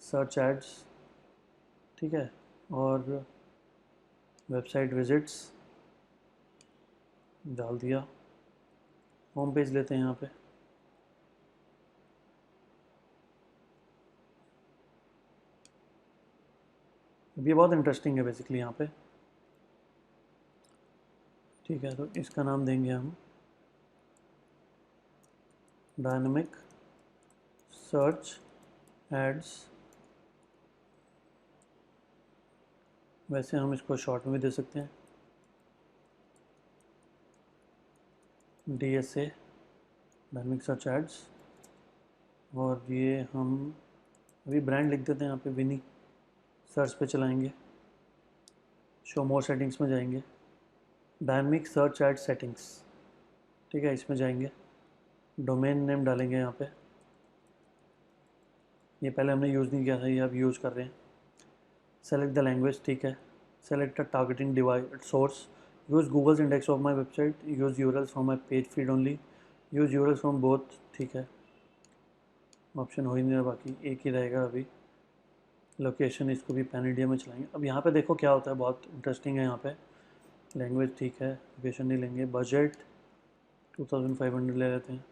सर्च एड्स, ठीक है, और वेबसाइट विजिट्स डाल दिया, होम पेज लेते हैं यहाँ पे, अब ये बहुत इंटरेस्टिंग है बेसिकली यहाँ पे, ठीक है। तो इसका नाम देंगे हम डायनेमिक सर्च एड्स, वैसे हम इसको शॉर्ट में भी दे सकते हैं, DSA, डायनेमिक सर्च एड्स, और ये हम अभी ब्रांड लिख देते हैं यहाँ पे विनी, सर्च पे चलाएंगे, शो मोर सेटिंग्स में जाएंगे, डायनेमिक सर्च एड सेटिंग्स, ठीक है, इसमें जाएंगे, डोमेन नेम डालेंगे यहाँ पे, ये पहले हमने यूज़ नहीं किया था, ये अब यूज़ कर रहे हैं, सेलेक्ट द लैंग्वेज, ठीक है, select the targeting device source, use Google's index of my website, use URLs from my page feed only, use URLs from both, ठीक है, ऑप्शन हो ही नहीं रहा, बाकी एक ही रहेगा अभी, लोकेशन इसको भी पैन इंडिया में चलाएंगे। अब यहाँ पे देखो क्या होता है, बहुत इंटरेस्टिंग है यहाँ पे, लैंग्वेज ठीक है, लोकेशन नहीं लेंगे, बजट 2500 ले लेते हैं,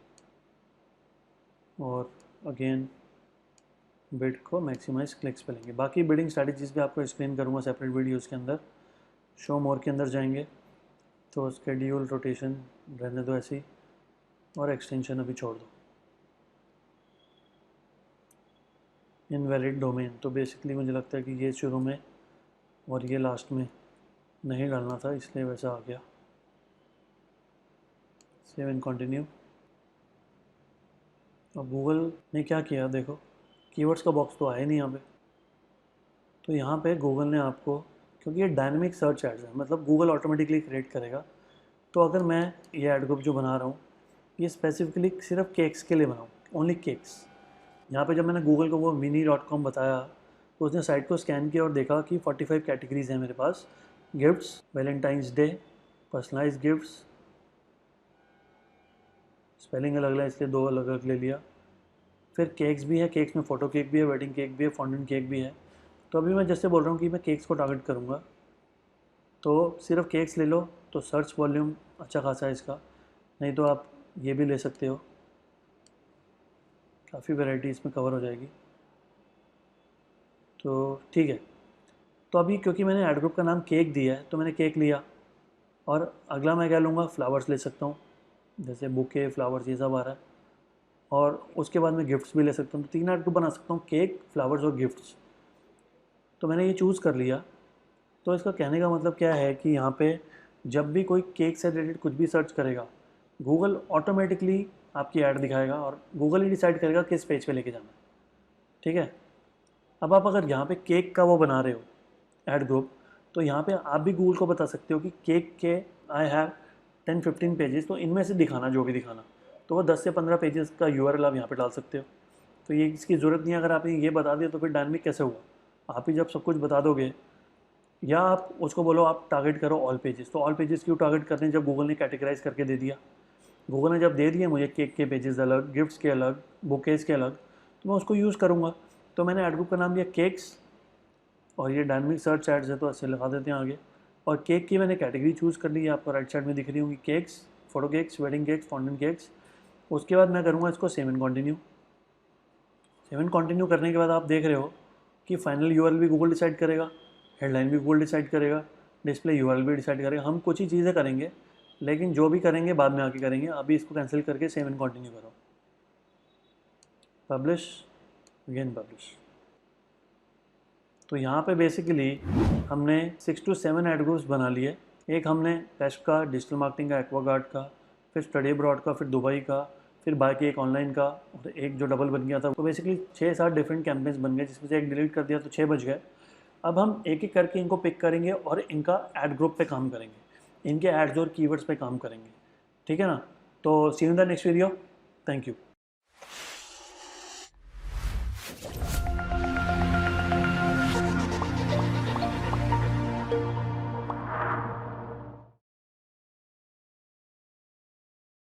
और अगेन बिड को मैक्सिमाइज क्लिक्स पे लेंगे, बाकी बिडिंग स्ट्रैटेजीज भी आपको एक्सप्लेन करूँगा सेपरेट वीडियोज़ के अंदर। शो मोर के अंदर जाएंगे तो स्केड्यूल रोटेशन रहने दो ऐसे ही, और एक्सटेंशन अभी छोड़ दो, इनवैलिड डोमेन, तो बेसिकली मुझे लगता है कि ये शुरू में और ये लास्ट में नहीं डालना था, इसलिए वैसा आ गया, सेव एंड कंटिन्यू। अब गूगल ने क्या किया देखो, कीवर्ड्स का बॉक्स तो आया नहीं यहाँ पे, तो यहाँ पे गूगल ने आपको, क्योंकि ये डायनेमिक सर्च एड्स है, मतलब गूगल ऑटोमेटिकली क्रिएट करेगा। तो अगर मैं ये एड ग्रुप जो बना रहा हूँ ये स्पेसिफिकली सिर्फ केक्स के लिए बनाऊँ, ओनली केक्स। यहाँ पे जब मैंने गूगल को वो mini.com बताया तो उसने साइट को स्कैन किया और देखा कि 45 कैटेगरीज हैं मेरे पास। Gifts, Valentine's Day, personalise gifts, spelling अलग अलग इसलिए 2 अलग अलग ले लिया। फिर केक्स भी है, केक्स में फ़ोटो केक भी है, वेडिंग केक भी है, फॉन्डेंट केक भी है। तो अभी मैं जैसे बोल रहा हूँ कि मैं केक्स को टारगेट करूँगा, तो सिर्फ केक्स ले लो तो सर्च वॉल्यूम अच्छा खासा है इसका। नहीं तो आप ये भी ले सकते हो, काफ़ी वैरायटी इसमें कवर हो जाएगी। तो ठीक है, तो अभी क्योंकि मैंने ऐड ग्रुप का नाम केक दिया है तो मैंने केक लिया। और अगला मैं क्या लूँगा, फ्लावर्स ले सकता हूँ, जैसे बुके, फ्लावर्स ये सब आ रहा है। और उसके बाद मैं गिफ्ट्स भी ले सकता हूँ, तो 3 ऐड ग्रुप बना सकता हूँ, केक, फ्लावर्स और गिफ्ट्स। तो मैंने ये चूज़ कर लिया। तो इसका कहने का मतलब क्या है कि यहाँ पे जब भी कोई केक से रिलेटेड कुछ भी सर्च करेगा, गूगल ऑटोमेटिकली आपकी ऐड दिखाएगा और गूगल ही डिसाइड करेगा किस पेज पे लेके जाना है। ठीक है, अब आप अगर यहाँ पे केक का वो बना रहे हो ऐड ग्रुप, तो यहाँ पे आप भी गूगल को बता सकते हो कि केक के आई हैव 10-15 पेजेस, तो इनमें से दिखाना जो भी दिखाना। तो वो 10 से 15 पेजेस का यूआरएल आप यहाँ पे डाल सकते हो। तो ये इसकी ज़रूरत नहीं है, अगर आपने ये बता दिया तो फिर डायनेमिक कैसे हुआ। आप ही जब सब कुछ बता दोगे, या आप उसको बोलो आप टारगेट करो ऑल पेजेस। तो ऑल पेजेस क्यों टारगेट करने हैं जब गूगल ने कैटेगराइज करके दे दिया। गूगल ने जब दे दिए मुझे केक के पेजेस अलग, गिफ्ट्स के अलग, बुकेज़ के अलग, तो मैं उसको यूज़ करूँगा। तो मैंने ऐड ग्रुप का नाम दिया केक्स, और ये डायनेमिक सर्च एड्स है तो ऐसे लगा देते हैं आगे। और केक की मैंने कैटेगरी चूज़ कर ली है, आपको राइट साइड में दिख रही होंगी, cakes, photo cakes, wedding cakes, fondant cakes. उसके बाद मैं करूँगा इसको save and continue. Save and continue करने के बाद आप देख रहे हो कि फाइनल यूआरएल भी गूगल डिसाइड करेगा, हेडलाइन भी गूगल डिसाइड करेगा, डिस्प्ले यूआरएल भी डिसाइड करेगा। हम कुछ ही चीज़ें करेंगे, लेकिन जो भी करेंगे बाद में आके करेंगे। अभी इसको कैंसिल करके सेव एंड कंटिन्यू करो, पब्लिश, अगेन पब्लिश। तो यहाँ पे बेसिकली हमने 6 to 7 एड ग्रुप्स बना लिए। एक हमने पेस्ट का, डिजिटल मार्केटिंग का, एक्वागार्ड का, फिर स्टडी अब्रॉड का, फिर दुबई का, फिर बाकी एक ऑनलाइन का, और एक जो डबल बन गया था। तो बेसिकली 6-7 डिफरेंट कैंपेन्स बन गए, जिसमें से एक डिलीट कर दिया तो 6 बच गए। अब हम एक एक करके इनको पिक करेंगे और इनका ऐड ग्रुप पे काम करेंगे, इनके एड्स और कीवर्ड्स पे काम करेंगे। ठीक है ना। तो see you in the next video, thank you.